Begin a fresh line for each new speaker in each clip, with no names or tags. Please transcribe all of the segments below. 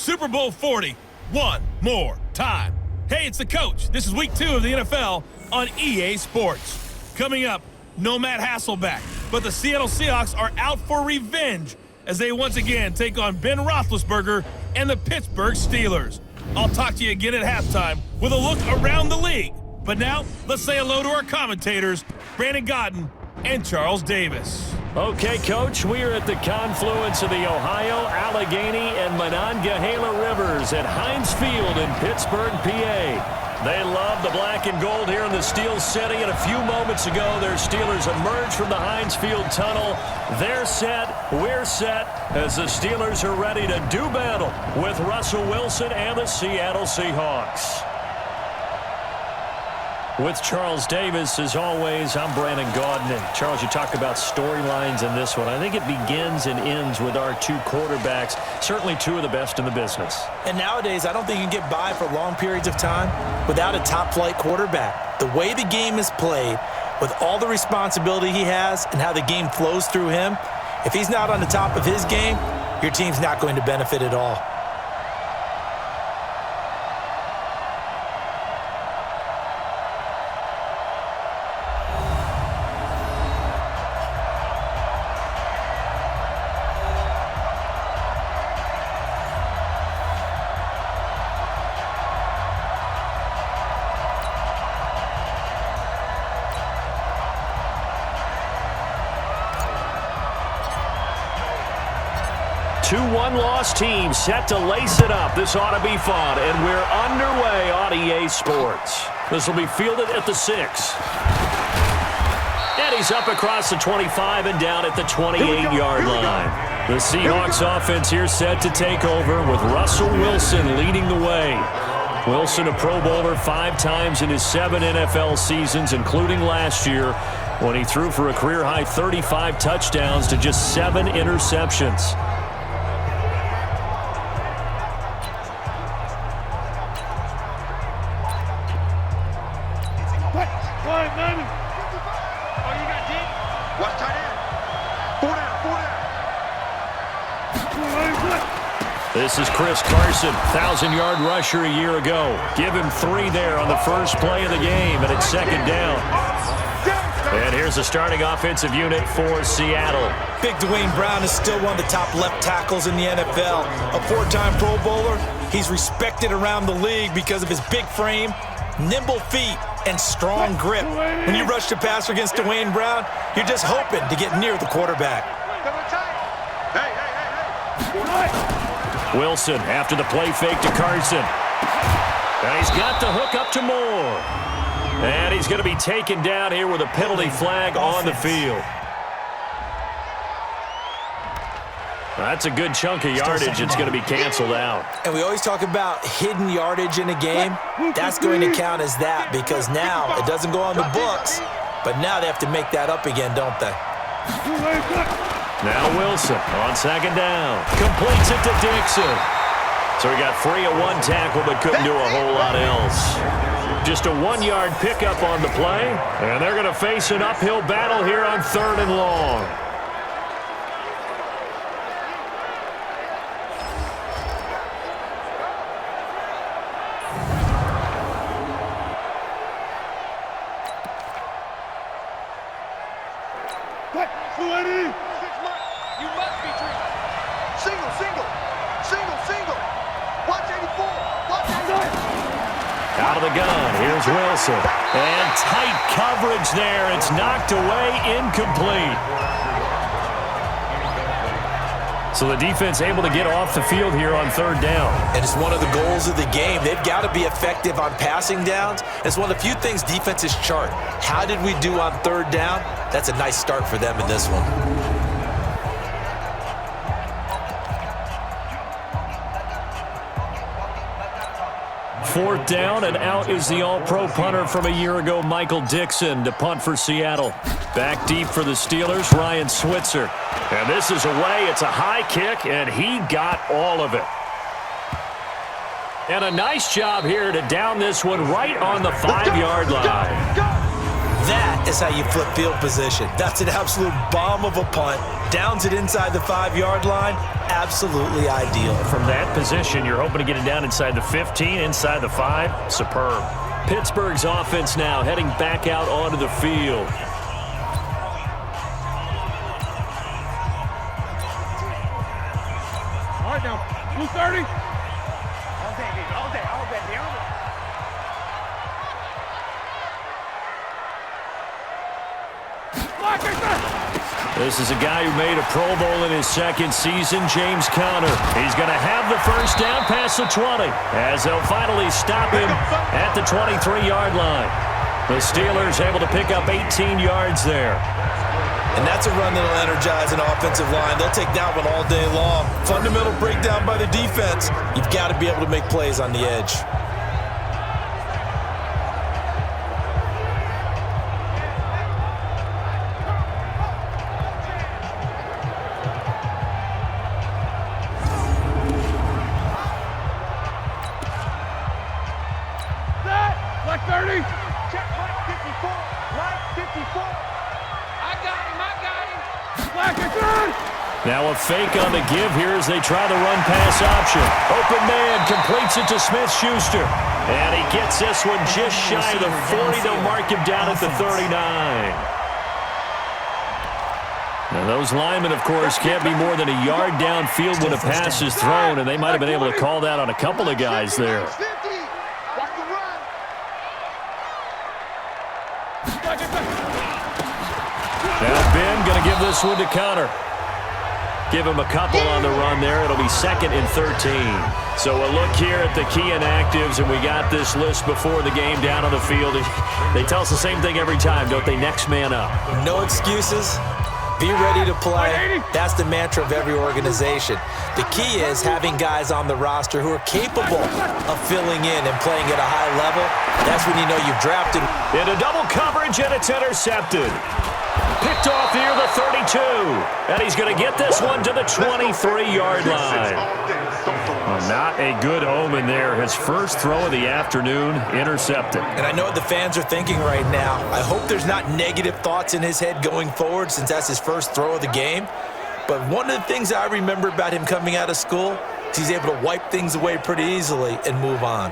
Super Bowl 40 one more time. Hey, it's the coach. This is week 2 of the NFL on EA Sports. Coming up, no Matt Hasselbeck, but the Seattle Seahawks are out for revenge as they once again take on Ben Roethlisberger and the Pittsburgh Steelers. I'll talk to you again at halftime with a look around the league. But now, let's say hello to our commentators, Brandon Godden and Charles Davis.
Okay, Coach, we are at the confluence of the Ohio, Allegheny, and Monongahela Rivers at Heinz Field in Pittsburgh, PA. They love the black and gold here in the Steel City, and a few moments ago, their Steelers emerged from the Heinz Field tunnel. They're set, we're set, as the Steelers are ready to do battle with Russell Wilson and the Seattle Seahawks. With Charles Davis, as always, I'm Brandon Godden. And Charles, you talk about storylines in this one. I think it begins and ends with our two quarterbacks, certainly two of the best in the business.
And nowadays, I don't think you can get by for long periods of time without a top-flight quarterback. The way the game is played, with all the responsibility he has and how the game flows through him, if he's not on the top of his game, your team's not going to benefit at all.
Two one-loss teams set to lace it up. This ought to be fun, and we're underway on EA Sports. This will be fielded at the 6. And he's up across the 25 and down at the 28-yard line. The Seahawks offense here set to take over with Russell Wilson leading the way. Wilson, a Pro Bowler 5 times in his 7 NFL seasons, including last year, when he threw for a career-high 35 touchdowns to just 7 interceptions. This is Chris Carson, 1,000-yard rusher a year ago. Give him 3 there on the first play of the game, and it's second down. And here's the starting offensive unit for Seattle.
Big Dwayne Brown is still one of the top left tackles in the NFL. A 4-time Pro Bowler, he's respected around the league because of his big frame, nimble feet, and strong grip. When you rush the passer against Dwayne Brown, you're just hoping to get near the quarterback.
Wilson after the play fake to Carson. And he's got the hook up to Moore. And he's going to be taken down here with a penalty flag on the field. That's a good chunk of yardage. It's going to be canceled out.
And we always talk about hidden yardage in a game. That's going to count as that because now it doesn't go on the books, but now they have to make that up again, don't they?
Now Wilson on second down. Completes it to Dixon. So he got free of 1 tackle but couldn't do a whole lot else. Just a 1-yard pickup on the play. And they're going to face an uphill battle here on 3rd and long. Out of the gun, here's Wilson. And tight coverage there. It's knocked away, incomplete. So the defense able to get off the field here on 3rd down.
And it's one of the goals of the game. They've got to be effective on passing downs. It's one of the few things defenses chart. How did we do on 3rd down? That's a nice start for them in this one.
4th down, and out is the all-pro punter from a year ago, Michael Dixon, to punt for Seattle. Back deep for the Steelers, Ryan Switzer. And this is away. It's a high kick, and he got all of it. And a nice job here to down this one right on the 5-yard line.
That is how you flip field position. That's an absolute bomb of a punt. Downs it inside the 5-yard line. Absolutely ideal.
From that position, you're hoping to get it down inside the 15, inside the 5. Superb. Pittsburgh's offense now heading back out onto the field.
All right, now, 230.
This is a guy who made a Pro Bowl in his second season, James Conner. He's going to have the first down past the 20 as they'll finally stop him at the 23-yard line. The Steelers able to pick up 18 yards there.
And that's a run that'll energize an offensive line. They'll take that one all day long. Fundamental breakdown by the defense. You've got to be able to make plays on the edge.
Black 30. Check Black 54. Black 54. I got him. Black is good.
Now a fake on the give here as they try the run-pass option. Open man completes it to Smith-Schuster. And he gets this one just shy of the 40. They'll mark him down at the 39. Now those linemen, of course, can't be more than a yard downfield when a pass is thrown, and they might have been able to call that on a couple of guys there. Now Ben going to give this one to Conner. Give him a couple on the run there. It'll be 2nd and 13. So a look here at the key inactives, and we got this list before the game down on the field. They tell us the same thing every time, don't they? Next man up.
No excuses. Be ready to play. That's the mantra of every organization. The key is having guys on the roster who are capable of filling in and playing at a high level. That's when you know you've drafted.
Into double coverage, and it's intercepted. Picked off near the 32. And he's going to get this one to the 23-yard line. Well, not a good omen there. His first throw of the afternoon, intercepted.
And I know what the fans are thinking right now. I hope there's not negative thoughts in his head going forward since that's his first throw of the game. But one of the things I remember about him coming out of school is he's able to wipe things away pretty easily and move on.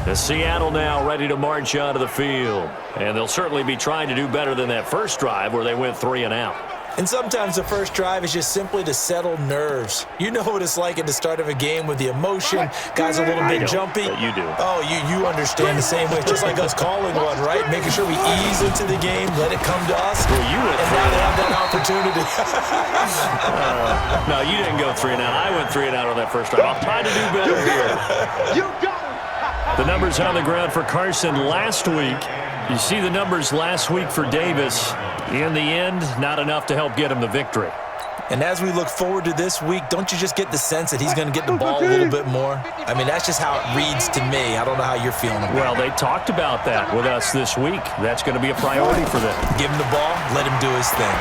The Seattle now ready to march onto the field. And they'll certainly be trying to do better than that first drive where they went 3 and out.
And sometimes the first drive is just simply to settle nerves. You know what it's like at the start of a game with the emotion. Guys are a little bit jumpy.
But you do.
Oh, you understand the same way. Just like us calling one, right? Making sure we ease into the game, let it come to us.
Well, you went
and now they have that opportunity.
No, you didn't go 3 and out. I went 3 and out on that first drive. I'll try to do better here.
You got it.
The numbers on the ground for Carson last week. You see the numbers last week for Davis. In the end, not enough to help get him the victory.
And as we look forward to this week, don't you just get the sense that he's going to get the ball a little bit more? I mean, that's just how it reads to me. I don't know how you're feeling about it.
Well, they talked about that with us this week. That's going to be a priority for them.
Give him the ball, let him do his thing.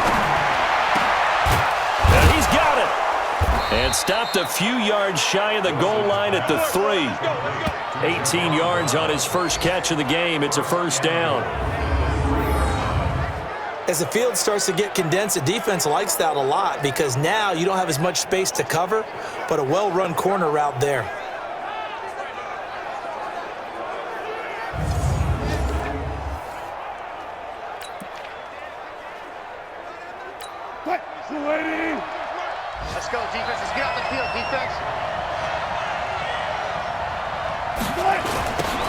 And he's got it. And stopped a few yards shy of the goal line at the 3. 18 yards on his first catch of the game. It's a first down.
As the field starts to get condensed, the defense likes that a lot because now you don't have as much space to cover, but a well-run corner route there.
Let's go, defense. Let's get off the field, defense.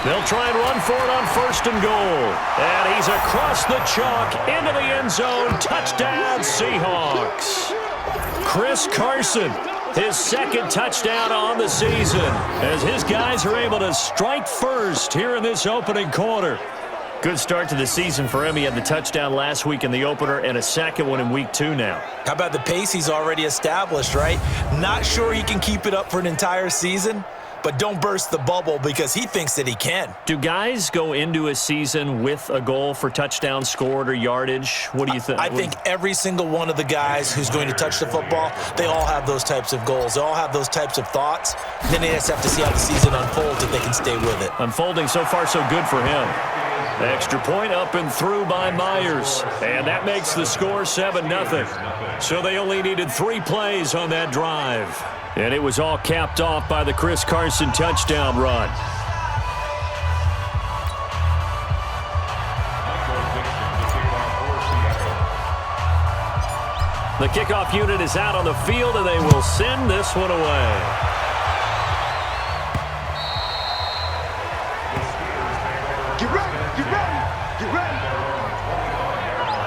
They'll try and run for it on 1st and goal. And he's across the chalk into the end zone. Touchdown, Seahawks. Chris Carson, his 2nd touchdown on the season, as his guys are able to strike first here in this opening quarter. Good start to the season for him. He had the touchdown last week in the opener and a 2nd one in week 2 now.
How about the pace he's already established, right? Not sure he can keep it up for an entire season, but don't burst the bubble because he thinks that he can.
Do guys go into a season with a goal for touchdowns scored or yardage? What do you think?
I think every single one of the guys who's going to touch the football, they all have those types of goals. They all have those types of thoughts. Then they just have to see how the season unfolds if they can stay with it.
Unfolding so far so good for him. Extra point up and through by Myers. And that makes the score 7-0. So they only needed 3 plays on that drive. And it was all capped off by the Chris Carson touchdown run. The kickoff unit is out on the field, and they will send this one away.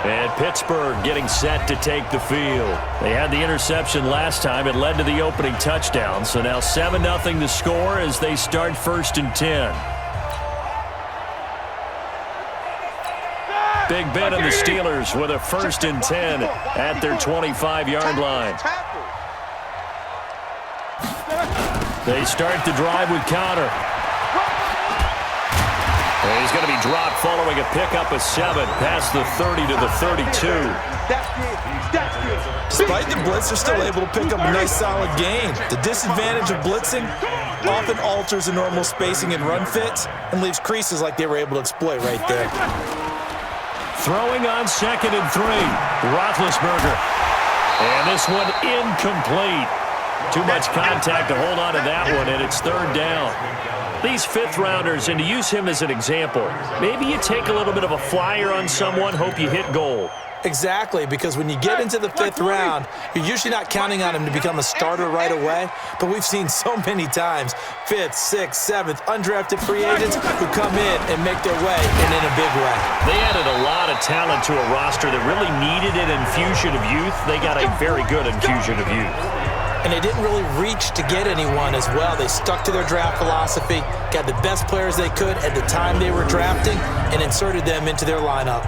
And Pittsburgh getting set to take the field. They had the interception last time. It led to the opening touchdown. So now 7-0 the score as they start 1st and 10. Big Ben and the Steelers with a 1st and 10 at their 25-yard line. They start the drive with Conner. And he's going to be dropped following a pickup of 7 past the 30 to the 32.
Despite the blitz, they're still able to pick up a nice solid gain. The disadvantage of blitzing often alters the normal spacing and run fits and leaves creases like they were able to exploit right there.
Throwing on 2nd and 3. Roethlisberger. And this one incomplete. Too much contact to hold on to that one, and it's 3rd down. These 5th-rounders, and to use him as an example, maybe you take a little bit of a flyer on someone, hope you hit goal.
Exactly, because when you get into the 5th round, you're usually not counting on him to become a starter right away, but we've seen so many times 5th, 6th, 7th, undrafted free agents who come in and make their way, and in a big way.
They added a lot of talent to a roster that really needed an infusion of youth. They got a very good infusion of youth.
And they didn't really reach to get anyone as well. They stuck to their draft philosophy, got the best players they could at the time they were drafting, and inserted them into their lineup.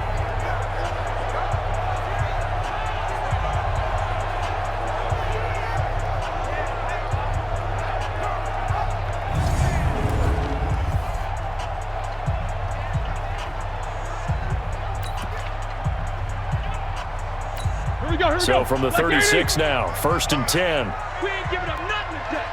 So from the 36 now, 1st and 10.
We ain't giving up nothing today.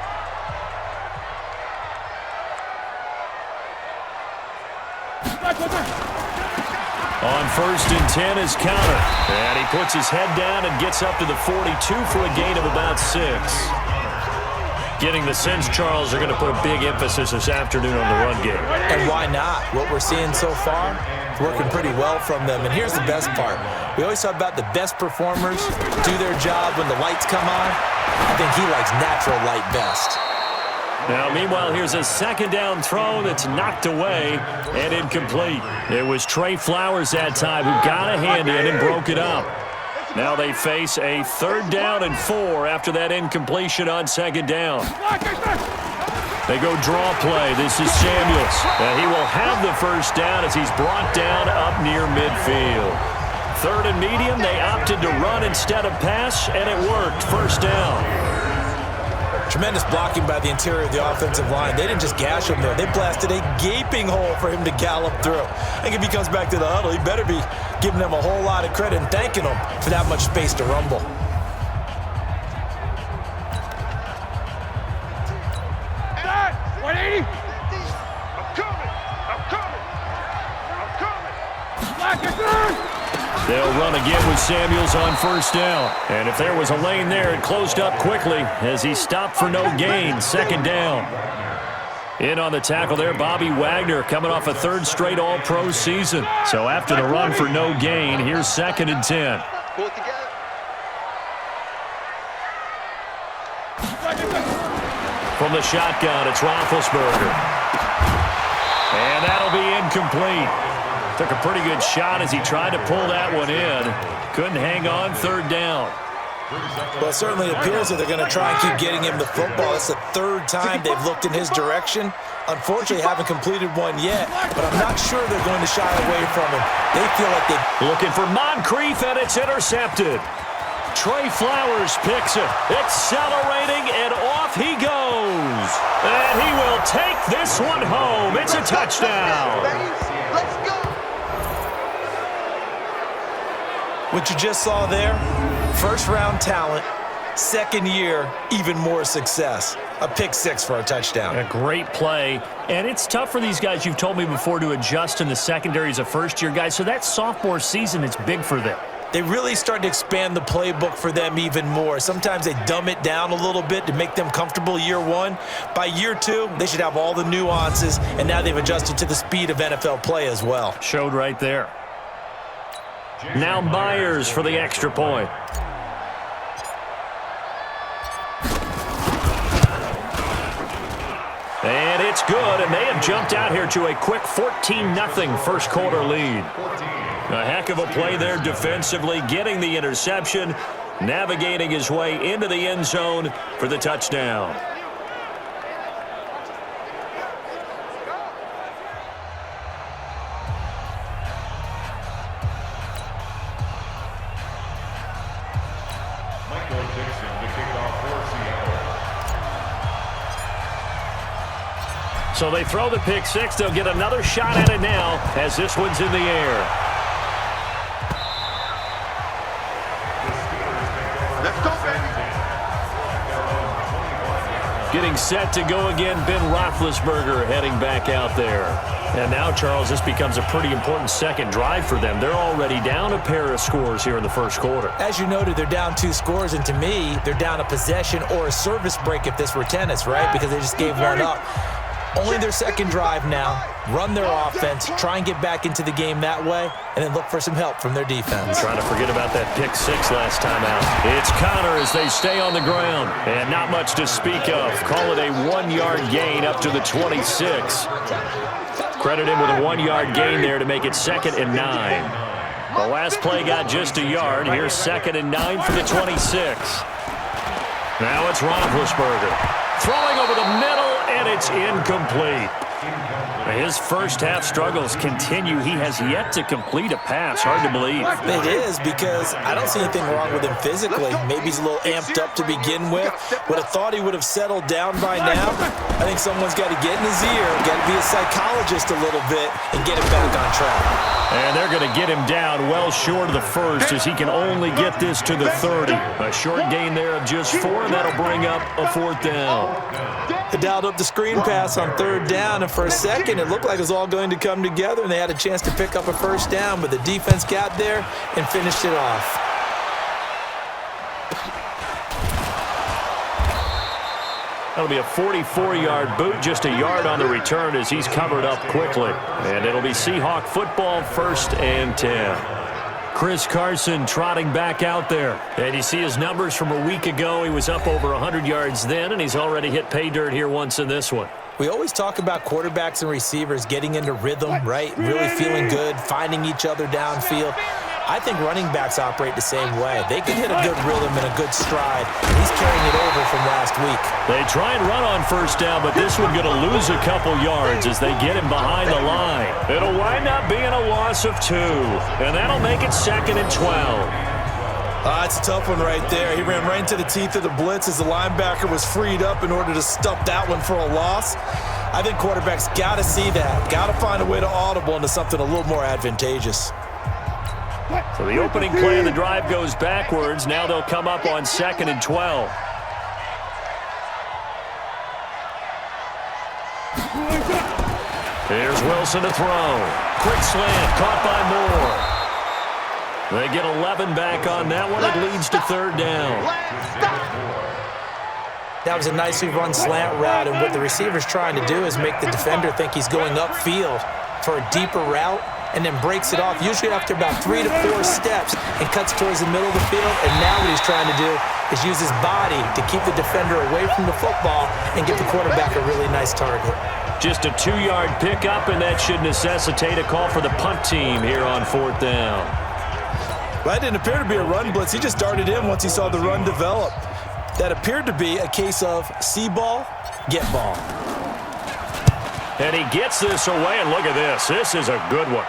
On 1st and 10 is Conner. And he puts his head down and gets up to the 42 for a gain of about 6. Getting the sense Charles are going to put a big emphasis this afternoon on the run game.
And why not? What we're seeing so far, it's working pretty well from them. And here's the best part. We always talk about the best performers do their job when the lights come on. I think he likes natural light best.
Now, meanwhile, here's a 2nd down throw that's knocked away and incomplete. It was Trey Flowers that time who got a hand in and broke it up. Now they face a 3rd down and 4 after that incompletion on 2nd down. They go draw play. This is Samuels. He will have the 1st down as he's brought down up near midfield. 3rd and medium, they opted to run instead of pass, and it worked. 1st down.
Tremendous blocking by the interior of the offensive line. They didn't just gash him there. They blasted a gaping hole for him to gallop through. I think if he comes back to the huddle, he better be giving them a whole lot of credit and thanking them for that much space to rumble.
They'll run again with Samuels on 1st down. And if there was a lane there, it closed up quickly as he stopped for no gain. 2nd down. In on the tackle there, Bobby Wagner coming off a 3rd straight All-Pro season. So after the run for no gain, here's 2nd and 10. From the shotgun, it's Roethlisberger. And that'll be incomplete. Took a pretty good shot as he tried to pull that one in. Couldn't hang on. 3rd down.
Well, it certainly appears that they're going to try and keep getting him the football. It's the 3rd time they've looked in his direction. Unfortunately, haven't completed one yet, but I'm not sure they're going to shy away from him. They feel like they...
Looking for Moncrief, and it's intercepted. Trey Flowers picks it. Accelerating, and off he goes. And he will take this one home. It's a touchdown.
Let's go.
What you just saw there, first-round talent, second year, even more success. A pick six for a touchdown.
A great play. And it's tough for these guys, you've told me before, to adjust in the secondary as a first-year guy. So that sophomore season is big for them.
They really start to expand the playbook for them even more. Sometimes they dumb it down a little bit to make them comfortable year one. By year two, they should have all the nuances, and now they've adjusted to the speed of NFL play as well.
Showed right there. Now Myers for the extra point. And it's good, and they have jumped out here to a quick 14-0 first quarter lead. A heck of a play there defensively, getting the interception, navigating his way into the end zone for the touchdown. So they throw the pick six. They'll get another shot at it now as this one's in the air.
Let's go, baby.
Getting set to go again, Ben Roethlisberger heading back out there. And now, Charles, this becomes a pretty important second drive for them. They're already down a pair of scores here in the first quarter.
As you noted, they're down 2 scores, and to me, they're down a possession or a service break if this were tennis, right? Because they just gave one up. Only their second drive now. Run their offense, try and get back into the game that way, and then look for some help from their defense.
Trying to forget about that pick six last time out. It's Connor as they stay on the ground. And not much to speak of. Call it a 1-yard gain up to the 26. Credit him with a 1-yard gain there to make it 2nd and 9. The last play got just a yard. Here's 2nd and 9 for the 26. Now it's Roethlisberger. Throwing over the middle, and it's incomplete. His first half struggles continue. He has yet to complete a pass. Hard to believe.
It is, because I don't see anything wrong with him physically. Maybe he's a little amped up to begin with. Would have thought he would have settled down by now. I think someone's got to get in his ear, got to be a psychologist a little bit, and get him back on track.
And they're going to get him down well short of the first as he can only get this to the 30. A short gain there of just 4, and that'll bring up a 4th down.
They dialed up the screen pass on 3rd down, and for a second it looked like it was all going to come together, and they had a chance to pick up a 1st down, but the defense got there and finished it off.
That'll be a 44-yard boot, just a yard on the return as he's covered up quickly. And it'll be Seahawk football, 1st and 10. Chris Carson trotting back out there. And you see his numbers from a week ago. He was up over 100 yards then, and he's already hit pay dirt here once in this one.
We always talk about quarterbacks and receivers getting into rhythm, right? Really feeling good, finding each other downfield. I think running backs operate the same way. They can hit a good rhythm and a good stride. He's carrying it over from last week.
They try and run on 1st down, but this one going to lose a couple yards as they get him behind the line. It'll wind up being a loss of 2, and that'll make it 2nd and 12.
It's a tough one right there. He ran right into the teeth of the blitz as the linebacker was freed up in order to stop that one for a loss. I think quarterbacks got to see that. Got to find a way to audible into something a little more advantageous.
So the opening play of the drive goes backwards. Now they'll come up on 2nd and 12. Here's Wilson to throw. Quick slant, caught by Moore. They get 11 back on that one. It leads to 3rd down.
That was a nicely run slant route, and what the receiver's trying to do is make the defender think he's going upfield for a deeper route, and then breaks it off, usually after about 3 to 4 steps, and cuts towards the middle of the field. And now what he's trying to do is use his body to keep the defender away from the football and give the quarterback a really nice target.
Just a 2-yard pickup, and that should necessitate a call for the punt team here on 4th down.
Well, that didn't appear to be a run blitz. He just darted in once he saw the run develop. That appeared to be a case of see ball, get ball.
And he gets this away, and look at this. This is a good one.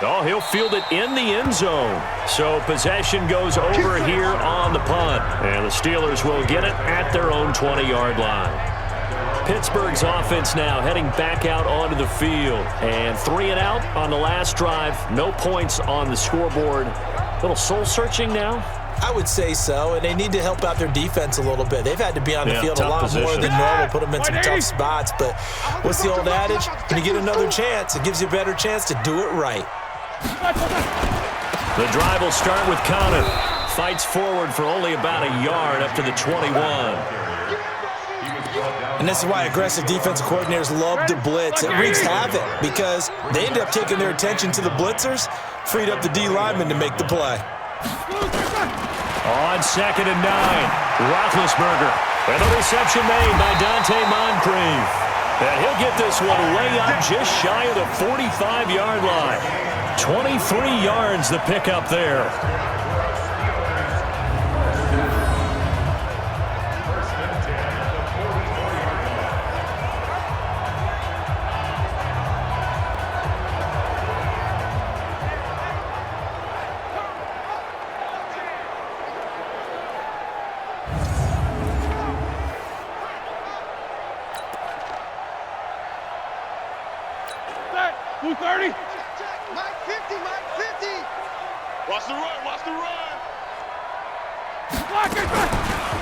Oh, he'll field it in the end zone. So possession goes over here on the punt. And the Steelers will get it at their own 20-yard line. Pittsburgh's offense now heading back out onto the field. And 3 and out on the last drive. No points on the scoreboard. A little soul-searching now?
I would say so, and they need to help out their defense a little bit. They've had to be on the field a lot more than normal, put them in some tough spots. But what's the old adage? When you get another chance, it gives you a better chance to do it right.
The drive will start with Connor. Fights forward for only about a yard up to the 21.
And this is why aggressive defensive coordinators love to blitz. It wreaks havoc because they end up taking their attention to the blitzers, freed up the D lineman to make the play.
On 2nd and 9, Roethlisberger. And the reception made by Dante Moncrief. And he'll get this one way up just shy of the 45-yard line. 23 yards the pickup there.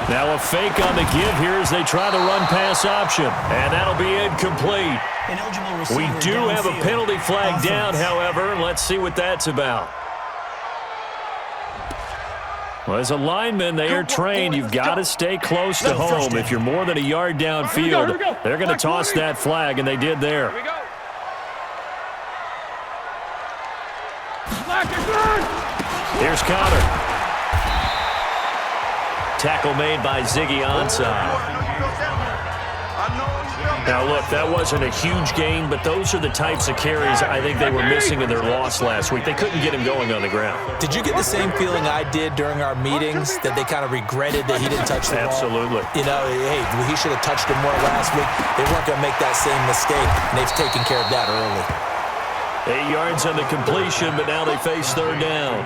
Now a fake on the give here as they try the run-pass option. And that'll be incomplete. We do have a penalty flag down, however. Let's see what that's about. Well, as a lineman, they are trained. You've got to stay close to home. If you're more than a yard downfield, they're going to toss that flag, and they did there. Here's Connor. Tackle made by Ziggy Ansah. Now, look, that wasn't a huge gain, but those are the types of carries I think they were missing in their loss last week. They couldn't get him going on the ground.
Did you get the same feeling I did during our meetings, that they kind of regretted that he didn't touch the ball?
Absolutely.
You know, hey, he should have touched him more last week. They weren't going to make that same mistake, and they've taken care of that early.
8 yards on the completion, but now they face 3rd down.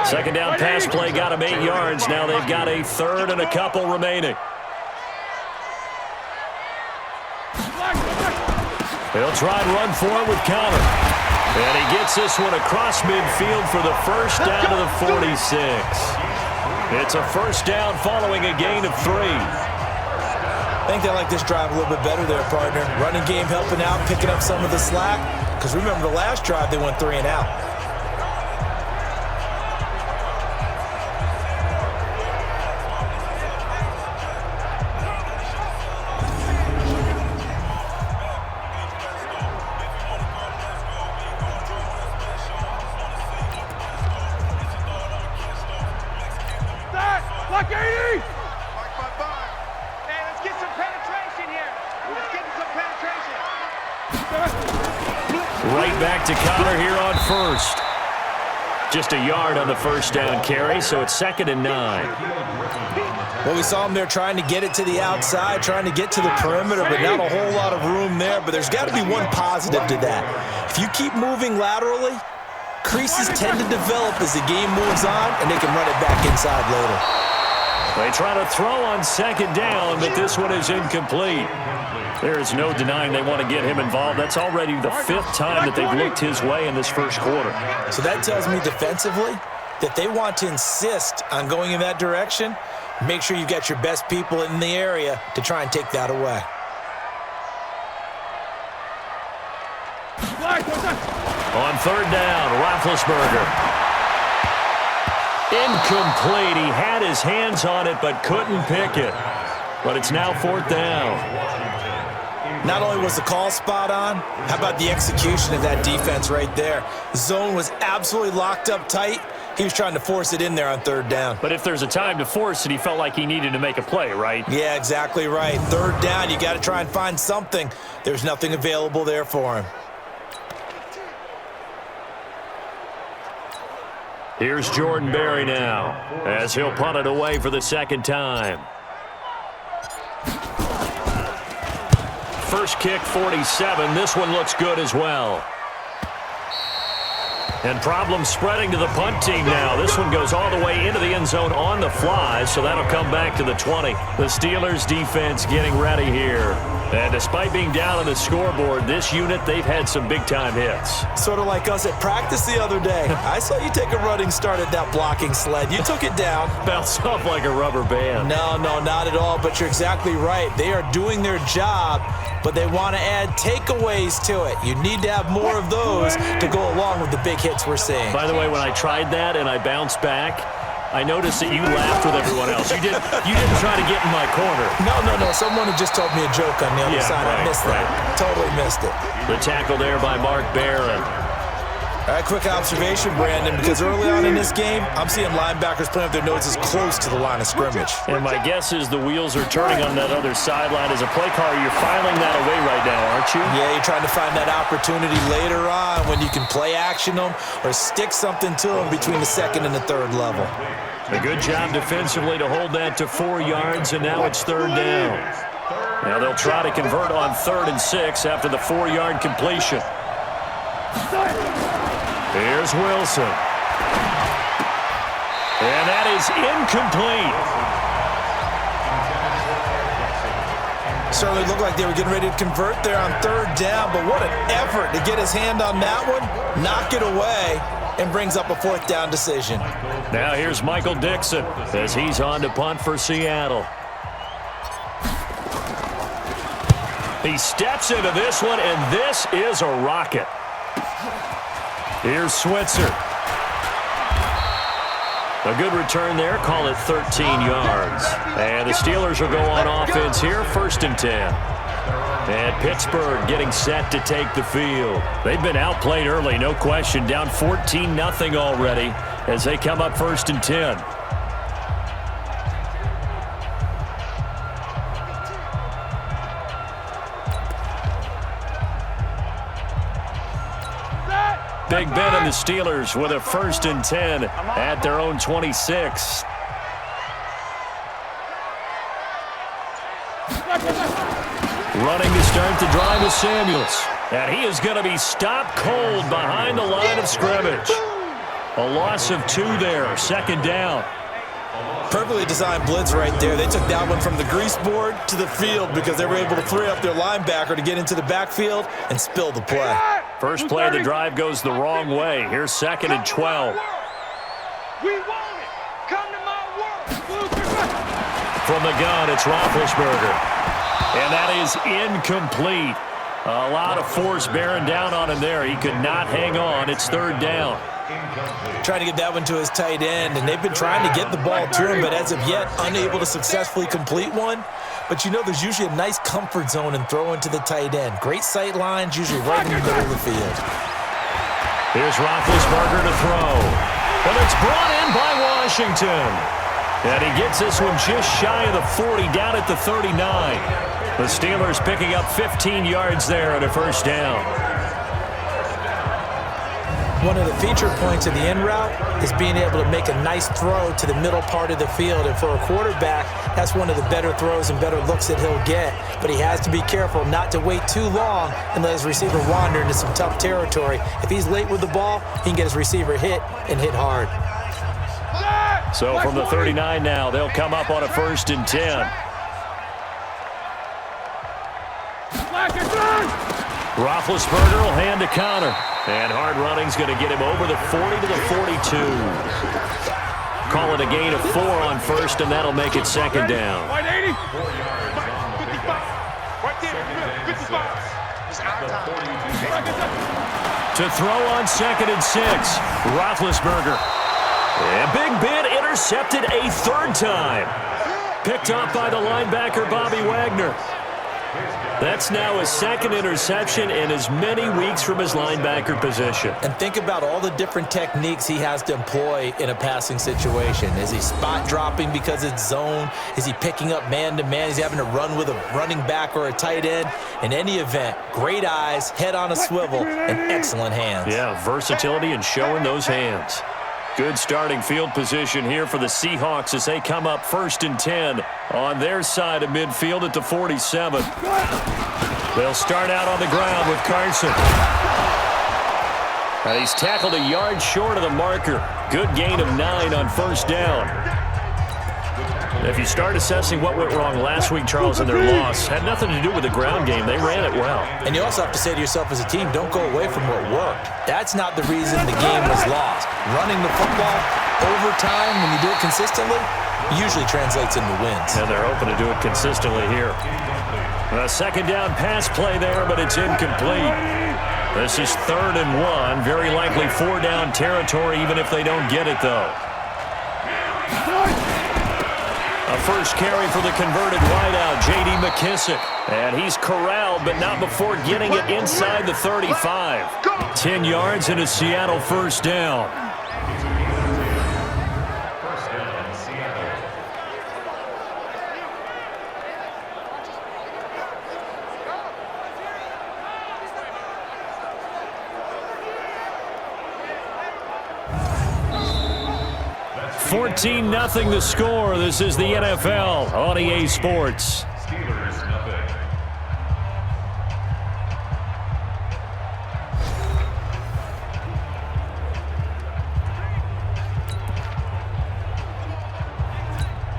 2nd down pass play got them 8 yards. Now they've got a 3rd and a couple remaining. They'll try and run for it with Connor. And he gets this one across midfield for the first down to the 46. It's a first down following a gain of 3.
I think they like this drive a little bit better there, partner. Running game helping out, picking up some of the slack. Because remember the last drive, they went 3 and out.
To Connor here on 1st. Just a yard on the first down carry, so it's 2nd and 9.
Well, we saw him there trying to get it to the outside, trying to get to the perimeter, but not a whole lot of room there. But there's got to be one positive to that. If you keep moving laterally, creases tend to develop as the game moves on, and they can run it back inside later.
They try to throw on 2nd down, but this one is incomplete. There is no denying they want to get him involved. That's already the 5th time that they've looked his way in this first quarter.
So that tells me defensively that they want to insist on going in that direction. Make sure you've got your best people in the area to try and take that away.
On 3rd down, Roethlisberger. Incomplete. He had his hands on it but couldn't pick it. But it's now 4th down.
Not only was the call spot on, how about the execution of that defense right there? The zone was absolutely locked up tight. He was trying to force it in there on 3rd down.
But if there's a time to force it, he felt like he needed to make a play, right?
Yeah, exactly right. 3rd down, you got to try and find something. There's nothing available there for him.
Here's Jordan Berry now, as he'll punt it away for the 2nd time. first kick 47. This one looks good as well. And problems spreading to the punt team now. This one goes all the way into the end zone on the fly, so that'll come back to the 20. The Steelers defense getting ready here. And despite being down on the scoreboard, this unit, they've had some big-time hits.
Sort of like us at practice the other day. I saw you take a running start at that blocking sled. You took it down.
Bounced off like a rubber band.
No, not at all, but you're exactly right. They are doing their job, but they want to add takeaways to it. You need to have more of those to go along with the big hits we're seeing.
By the way, when I tried that and I bounced back, I noticed that you laughed with everyone else. You didn't try to get in my corner.
No. Someone had just told me a joke on the other side.
Right,
I missed that. Totally missed it.
The tackle there by Mark Barron.
All right, quick observation, Brandon, because early on in this game, I'm seeing linebackers putting up their noses close to the line of scrimmage.
And my guess is the wheels are turning on that other sideline. As a play caller, you're filing that away right now, aren't you?
Yeah, you're trying to find that opportunity later on when you can play action them or stick something to them between the second and the third level.
A good job defensively to hold that to 4 yards, and now it's third down. Now they'll try to convert on 3rd and 6 after the 4-yard completion. Here's Wilson. And that is incomplete.
Certainly looked like they were getting ready to convert there on 3rd down, but what an effort to get his hand on that one, knock it away, and brings up a 4th down decision.
Now here's Michael Dixon as he's on to punt for Seattle. He steps into this one, and this is a rocket. Here's Switzer. A good return there. Call it 13 yards. And the Steelers will go on offense here, 1st and 10. And Pittsburgh getting set to take the field. They've been outplayed early, no question. Down 14-0 already as they come up 1st and 10. Big Ben and the Steelers with a 1st and 10 at their own 26. Running to start the drive is Samuels. And he is going to be stopped cold behind the line of scrimmage. A loss of 2 there, 2nd down.
Perfectly designed blitz right there. They took that one from the grease board to the field because they were able to free up their linebacker to get into the backfield and spill the play.
First play of the drive goes the wrong way. Here's 2nd and 12.
We want it. Come to my world.
From the gun, it's Roethlisberger. And that is incomplete. A lot of force bearing down on him there. He could not hang on. It's 3rd down.
Trying to get that one to his tight end, and they've been trying to get the ball to him, but as of yet, unable to successfully complete one. But you know there's usually a nice comfort zone in throwing to the tight end. Great sight lines, usually right in the middle of the field.
Here's Roethlisberger to throw. And it's brought in by Washington. And he gets this one just shy of the 40, down at the 39. The Steelers picking up 15 yards there on a 1st down.
One of the feature points of the in route is being able to make a nice throw to the middle part of the field. And for a quarterback, that's one of the better throws and better looks that he'll get. But he has to be careful not to wait too long and let his receiver wander into some tough territory. If he's late with the ball, he can get his receiver hit and hit hard.
So from the 39 now, they'll come up on a 1st and 10. Roethlisberger will hand to Connor. And hard running's going to get him over the 40 to the 42. Call it a gain of 4 on 1st, and that'll make it 2nd down.
180. 55. Right there. 55.
To throw on 2nd and 6. Roethlisberger. And Big Ben intercepted a 3rd time. Picked off by the linebacker, Bobby Wagner. That's now his 2nd interception in as many weeks from his linebacker position.
And think about all the different techniques he has to employ in a passing situation. Is he spot dropping because it's zone? Is he picking up man-to-man? Is he having to run with a running back or a tight end? In any event, great eyes, head on a swivel, and excellent hands.
Yeah, versatility and showing those hands. Good starting field position here for the Seahawks as they come up 1st and 10 on their side of midfield at the 47. They'll start out on the ground with Carson. And he's tackled a yard short of the marker. Good gain of 9 on first down. If you start assessing what went wrong last week, Charles, in their loss, had nothing to do with the ground game. They ran it well.
And you also have to say to yourself as a team, don't go away from what worked. That's not the reason the game was lost. Running the football over time, when you do it consistently, usually translates into wins.
And they're open to do it consistently here. A second down pass play there, but it's incomplete. This is 3rd and 1. Very likely 4-down territory, even if they don't get it, though. A first carry for the converted wideout, J.D. McKissick. And he's corralled, but not before getting it inside the 35. 10 yards and a Seattle first down. Nothing the score. This is the NFL on EA Sports.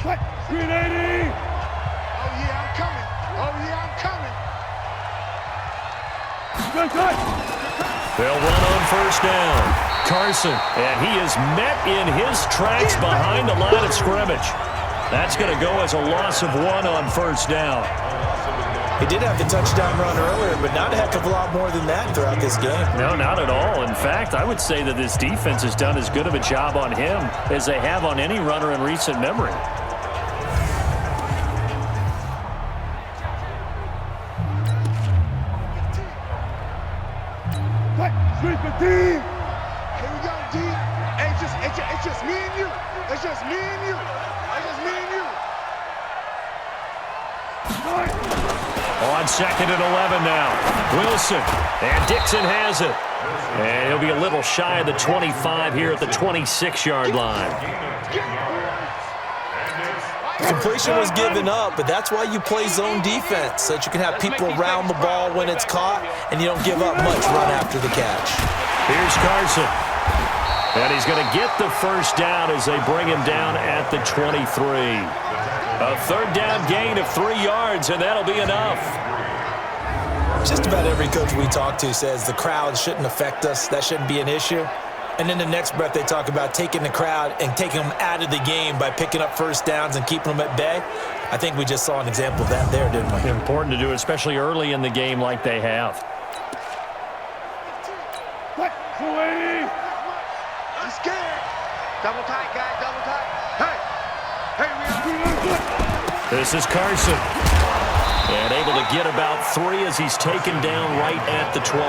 What? 380! Oh, yeah, I'm coming. Oh, yeah, I'm coming.
They'll run on first down. Carson, and he is met in his tracks behind the line of scrimmage. That's going to go as a loss of 1 on first down.
He did have the touchdown run earlier, but not a heck of a lot more than that throughout this game.
No, not at all. In fact, I would say that this defense has done as good of a job on him as they have on any runner in recent memory.
Sweep the team! Here we go, D. It's just me and you. It's just me and you. It's just me and you.
On 2nd and 11 now. Wilson. And Dixon has it. And he'll be a little shy of the 25 here at the 26-yard line.
Completion was given up, but that's why you play zone defense, so that you can have people around the ball when it's caught, and you don't give up much run after the catch.
Here's Carson. And he's going to get the first down as they bring him down at the 23. A 3rd down gain of 3 yards, and that'll be enough.
Just about every coach we talk to says the crowd shouldn't affect us. That shouldn't be an issue. And in the next breath, they talk about taking the crowd and taking them out of the game by picking up first downs and keeping them at bay. I think we just saw an example of that there, didn't we?
Important to do, especially early in the game like they have.
What? 280! I'm scared. Double tight, guys. Double tight. Hey, we are.
This is Carson. And able to get about 3 as he's taken down right at the 20.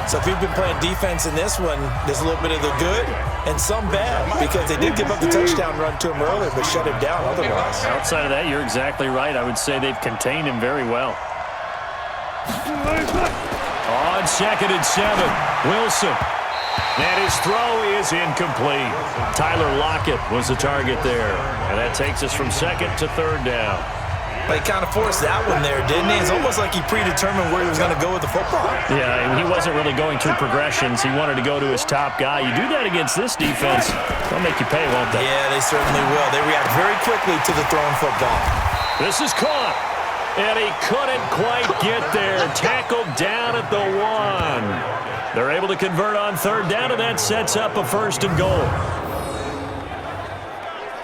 So if you've been playing defense in this one, there's a little bit of the good and some bad, because they did give up the touchdown run to him earlier, but shut him down otherwise.
Outside of that, you're exactly right. I would say they've contained him very well. On 2nd and 7, Wilson. And his throw is incomplete. Tyler Lockett was the target there. And that takes us from 2nd to 3rd down.
But he kind of forced that one there, didn't he? It's almost like he predetermined where he was going to go with the football.
Yeah, he wasn't really going through progressions. He wanted to go to his top guy. You do that against this defense, they'll make you pay, won't they?
Yeah, they certainly will. They react very quickly to the thrown football.
This is caught. And he couldn't quite get there. Tackled down at the 1. They're able to convert on 3rd down, and that sets up a 1st and goal.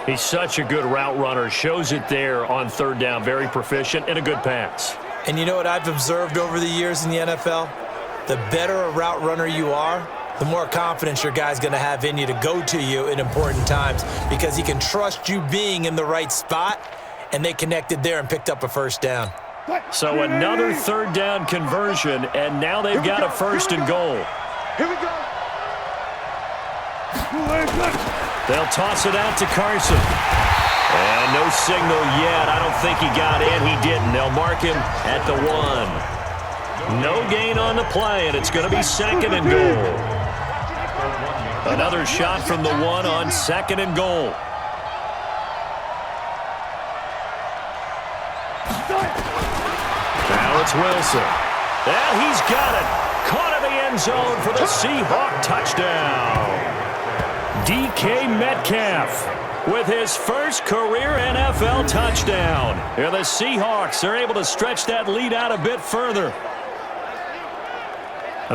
He's such a good route runner. Shows it there on 3rd down. Very proficient and a good pass.
And you know what I've observed over the years in the NFL? The better a route runner you are, the more confidence your guy's going to have in you to go to you in important times, because he can trust you being in the right spot, and they connected there and picked up a 1st down.
So another 3rd down conversion, and now they've got a 1st and goal.
Here we go.
They'll toss it out to Carson. And no signal yet. I don't think he got in. He didn't. They'll mark him at the 1. No gain on the play, and it's going to be 2nd and goal. Another shot from the 1 on 2nd and goal. It's Wilson. And he's got it. Caught in the end zone for the Seahawks touchdown. DK Metcalf with his first career NFL touchdown. And the Seahawks are able to stretch that lead out a bit further.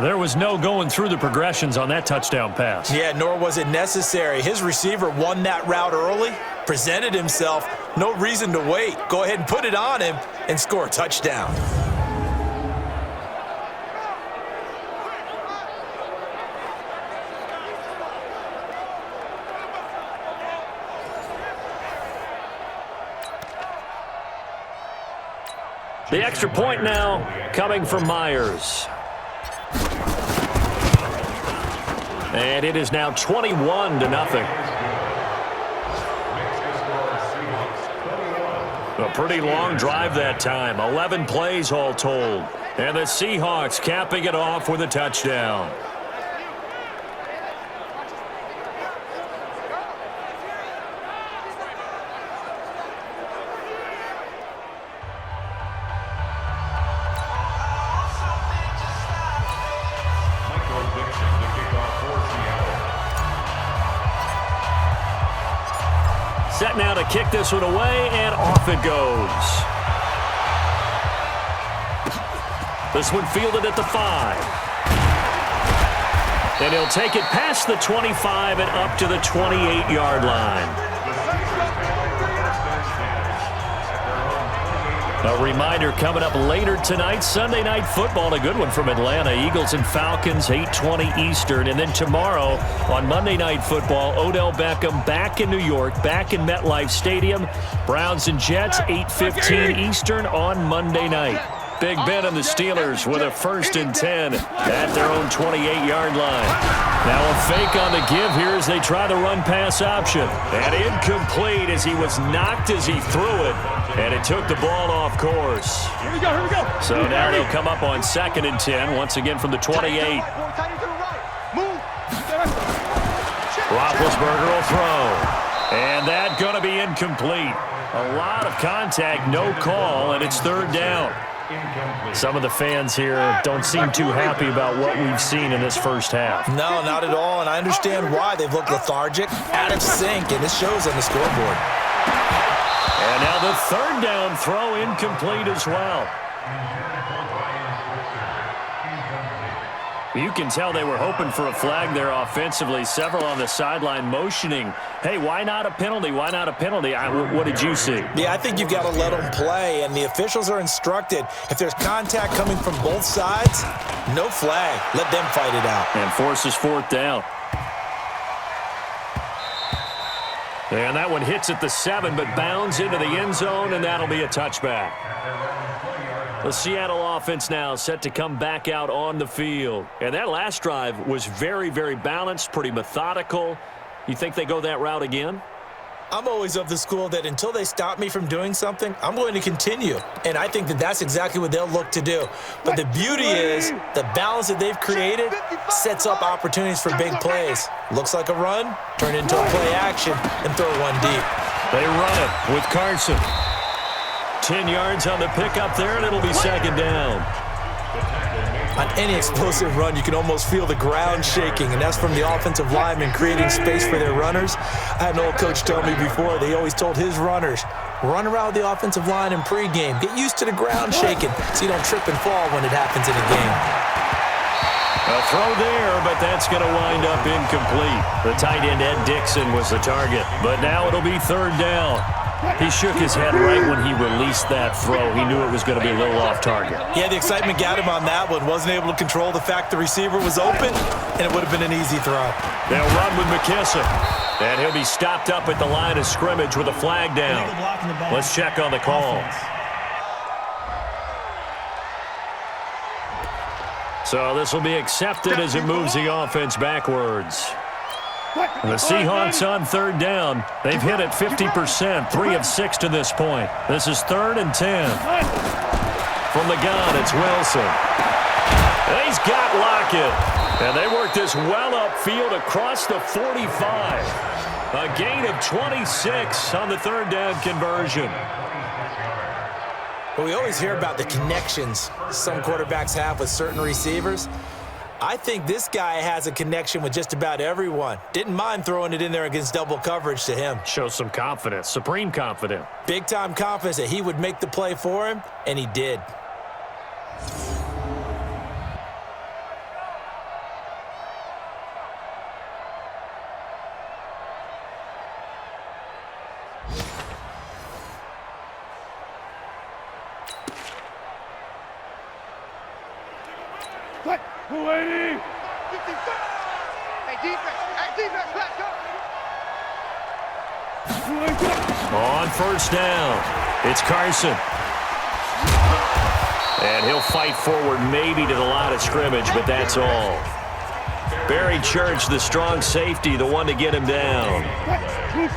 There was no going through the progressions on that touchdown pass.
Yeah, nor was it necessary. His receiver won that route early, presented himself. No reason to wait. Go ahead and put it on him and score a touchdown.
The extra point now coming from Myers. And it is now 21-0. A pretty long drive that time. 11 plays all told. And the Seahawks capping it off with a touchdown. Set now to kick this one away, and off it goes. This one fielded at the 5. And he'll take it past the 25 and up to the 28-yard line. A reminder coming up later tonight, Sunday Night Football, a good one from Atlanta. Eagles and Falcons, 8:20 Eastern. And then tomorrow on Monday Night Football, Odell Beckham back in New York, back in MetLife Stadium. Browns and Jets, 8:15 Eastern on Monday night. Big Ben and the Steelers with a 1st and 10 at their own 28-yard line. Now a fake on the give here as they try the run-pass option. And incomplete as he was knocked as he threw it. And it took the ball off course.
Here we go.
So now they'll come up on 2nd and 10, once again from the 28. Roethlisberger will throw. And that's going to be incomplete. A lot of contact, no call, and it's 3rd down. Some of the fans here don't seem too happy about what we've seen in this first half.
No, not at all, and I understand why. They've looked lethargic, out of sync, and it shows on the scoreboard.
And now the 3rd down throw incomplete as well. You can tell they were hoping for a flag there offensively. Several on the sideline motioning, hey, why not a penalty? Why not a penalty? What did you see?
Yeah, I think you've got to let them play, and the officials are instructed. If there's contact coming from both sides, no flag. Let them fight it out.
And forces 4th down. And that one hits at the 7, but bounds into the end zone, and that'll be a touchback. The Seattle offense now set to come back out on the field. And that last drive was very, very balanced, pretty methodical. You think they go that route again?
I'm always of the school that until they stop me from doing something, I'm going to continue. And I think that that's exactly what they'll look to do. But the beauty is the balance that they've created sets up opportunities for big plays. Looks like a run, turn into a play action, and throw one deep.
They run it with Carson. 10 yards on the pickup there, and it'll be 2nd down.
On any explosive run, you can almost feel the ground shaking, and that's from the offensive linemen creating space for their runners. I had an old coach tell me before, they always told his runners, run around the offensive line in pregame. Get used to the ground shaking so you don't trip and fall when it happens in a game.
A throw there, but that's going to wind up incomplete. The tight end, Ed Dixon, was the target, but now it'll be 3rd down. He shook his head right when he released that throw. He knew it was going to be a little off target.
Yeah, the excitement got him on that one. Wasn't able to control the fact the receiver was open, and it would have been an easy throw.
They'll run with McKissick. And he'll be stopped up at the line of scrimmage with a flag down. Let's check on the call. So this will be accepted as it moves the offense backwards. The Seahawks on 3rd down. They've hit it 50%, 3 of 6 to this point. This is 3rd and 10. From the gun, it's Wilson. And he's got Lockett. And they work this well upfield across the 45. A gain of 26 on the 3rd down conversion.
But we always hear about the connections some quarterbacks have with certain receivers. I think this guy has a connection with just about everyone. Didn't mind throwing it in there against double coverage to him.
Show some confidence, supreme confidence.
Big-time confidence that he would make the play for him, and he did.
Waiting.
Hey, defense, let's go.
On first down, it's Carson. And he'll fight forward maybe to the line of scrimmage, but that's all. Barry Church, the strong safety, the one to get him down.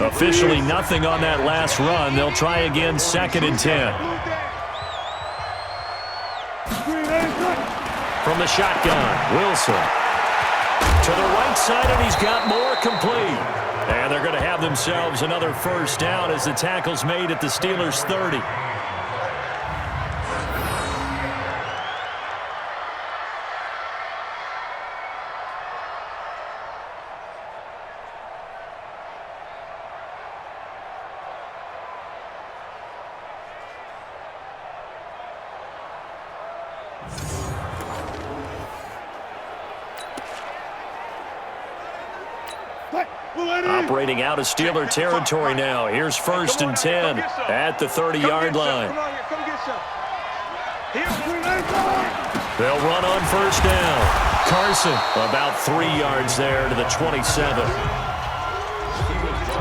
Officially nothing on that last run. They'll try again, 2nd and 10. From the shotgun, Wilson. To the right side, and he's got more, complete. And they're going to have themselves another first down as the tackle's made at the Steelers' 30. Operating out of Steeler territory now. Here's 1st and 10 at the 30-yard line. They'll run on first down. Carson about 3 yards there to the 27.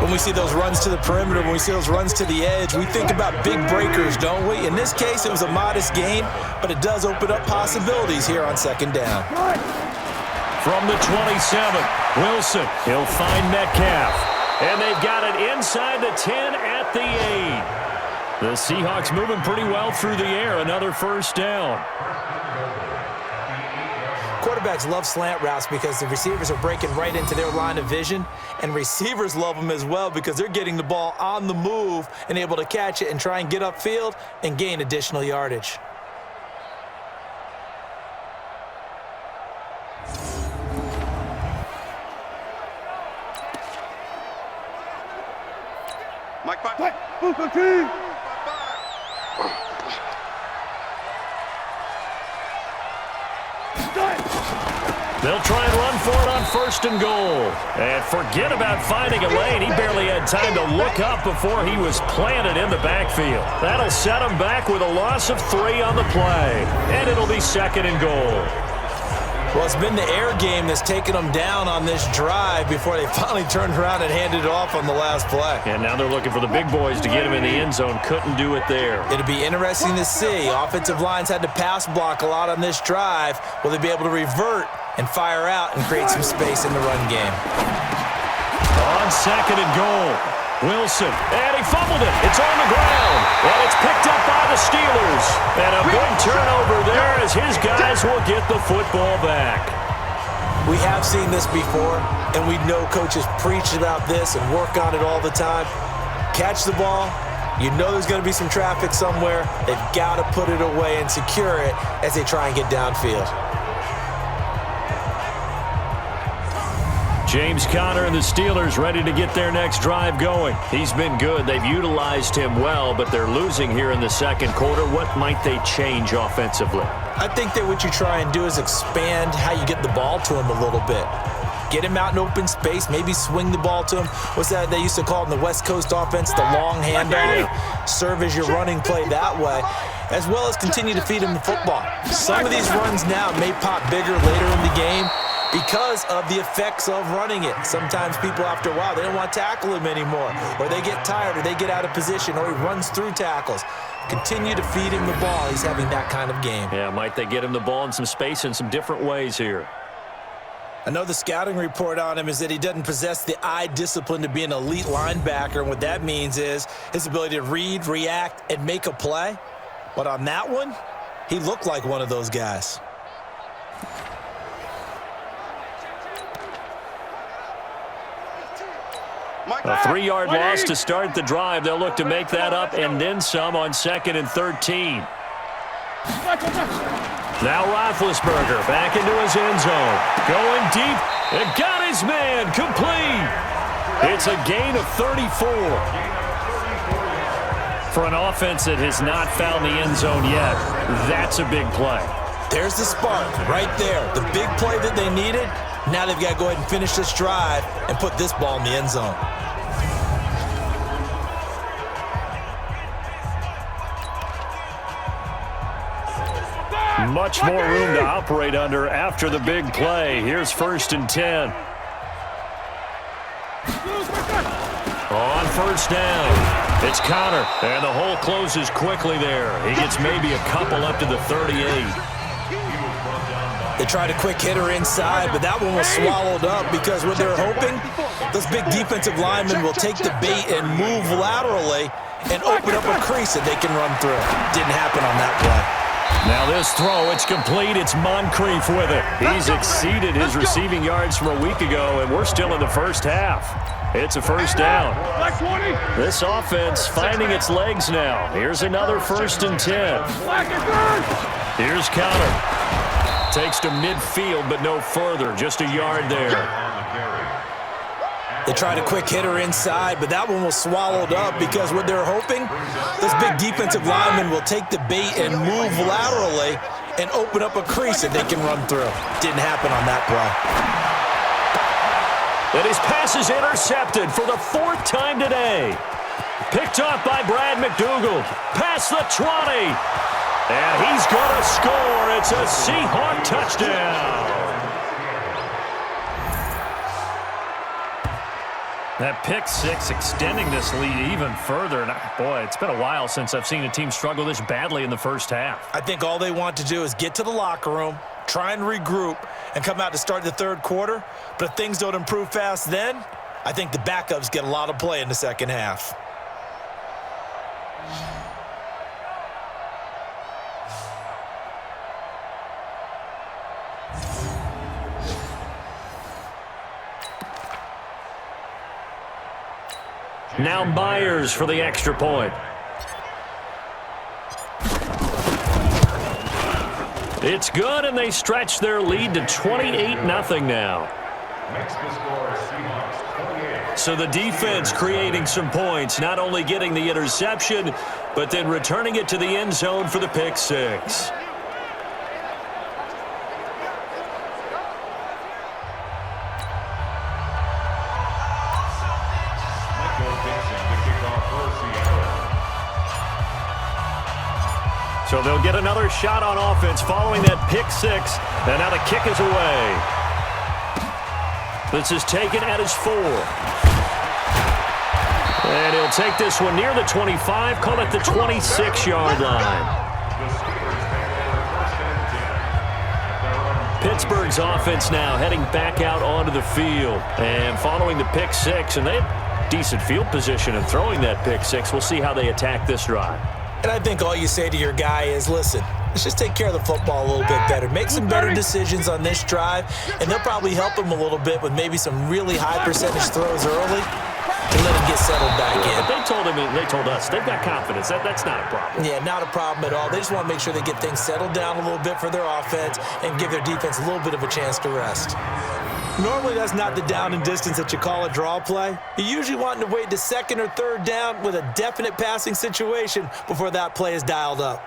When we see those runs to the perimeter, when we see those runs to the edge, we think about big breakers, don't we? In this case, it was a modest gain, but it does open up possibilities here on 2nd down.
From the 27, Wilson, he'll find Metcalf. And they've got it inside the 10 at the 8. The Seahawks moving pretty well through the air. Another first down.
Quarterbacks love slant routes because the receivers are breaking right into their line of vision, and receivers love them as well because they're getting the ball on the move and able to catch it and try and get upfield and gain additional yardage.
Mike,
They'll try and run for it on 1st and goal. And forget about finding a lane. He barely had time to look up before he was planted in the backfield. That'll set him back with a loss of 3 on the play. And it'll be 2nd and goal.
Well, it's been the air game that's taken them down on this drive before they finally turned around and handed it off on the last play.
And now they're looking for the big boys to get him in the end zone. Couldn't do it there.
It'll be interesting to see. Offensive lines had to pass block a lot on this drive. Will they be able to revert and fire out and create some space in the run game?
On 2nd and goal, Wilson, and he fumbled it. It's on the ground, and it's picked up by the Steelers. And a big turnover there as his guys will get the football back.
We have seen this before, and we know coaches preach about this and work on it all the time. Catch the ball. You know there's going to be some traffic somewhere. They've got to put it away and secure it as they try and get downfield.
James Conner and the Steelers ready to get their next drive going. He's been good. They've utilized him well, but they're losing here in the 2nd quarter. What might they change offensively?
I think that what you try and do is expand how you get the ball to him a little bit. Get him out in open space, maybe swing the ball to him. What's that they used to call in the West Coast offense, the long handoff? Serve as your running play that way, as well as continue to feed him the football. Some of these runs now may pop bigger later in the game because of the effects of running it. Sometimes people, after a while, they don't want to tackle him anymore, or they get tired, or they get out of position, or he runs through tackles. Continue to feed him the ball. He's having that kind of game.
Yeah, might they get him the ball in some space in some different ways here?
I know the scouting report on him is that he doesn't possess the eye discipline to be an elite linebacker, and what that means is his ability to read, react, and make a play. But on that one, he looked like one of those guys.
A 3-yard loss to start the drive. They'll look to make that up and then some on 2nd and 13. Now Roethlisberger back into his end zone. Going deep and got his man complete. It's a gain of 34. For an offense that has not found the end zone yet, that's a big play.
There's the spark right there. The big play that they needed. Now they've got to go ahead and finish this drive and put this ball in the end zone.
Much more room to operate under after the big play. Here's 1st and 10. On 1st down, it's Connor, and the hole closes quickly there. He gets maybe a couple up to the 38.
They tried a quick hitter inside, but that one was swallowed up because what they're hoping, those big defensive linemen will take the bait and move laterally and open up a crease that they can run through. Didn't happen on that play.
Now this throw, it's complete. It's Moncrief with it. He's exceeded his receiving yards from a week ago, and we're still in the first half. It's a 1st down. This offense finding its legs now. Here's another 1st and 10. Here's Connor. Takes to midfield, but no further. Just a yard there.
They tried a quick hitter inside, but that one was swallowed up because what they're hoping, those big defensive linemen will take the bait and move laterally and open up a crease that they can run through. Didn't happen on that play.
And his pass is intercepted for the 4th time today. Picked off by Brad McDougald. Past the 20. And he's going to score. It's a Seahawk touchdown. That pick 6 extending this lead even further. And boy, it's been a while since I've seen a team struggle this badly in the first half.
I think all they want to do is get to the locker room, try and regroup, and come out to start the 3rd quarter. But if things don't improve fast then, I think the backups get a lot of play in the 2nd half.
Now Myers for the extra point. It's good, and they stretch their lead to 28-0 now. So the defense creating some points, not only getting the interception, but then returning it to the end zone for the pick 6. So they'll get another shot on offense following that pick 6. And now the kick is away. This is taken at his 4. And he'll take this one near the 25, call it the 26-yard line. Pittsburgh's offense now heading back out onto the field. And following the pick 6, and they have decent field position in throwing that pick 6. We'll see how they attack this drive.
And I think all you say to your guy is, listen, let's just take care of the football a little bit better. Make some better decisions on this drive, and they'll probably help him a little bit with maybe some really high percentage throws early to let him get settled back in.
But they told us they've got confidence. That's not a problem.
Yeah, not a problem at all. They just want to make sure they get things settled down a little bit for their offense and give their defense a little bit of a chance to rest. Normally, that's not the down and distance that you call a draw play. You're usually wanting to wait to 2nd or 3rd down with a definite passing situation before that play is dialed up.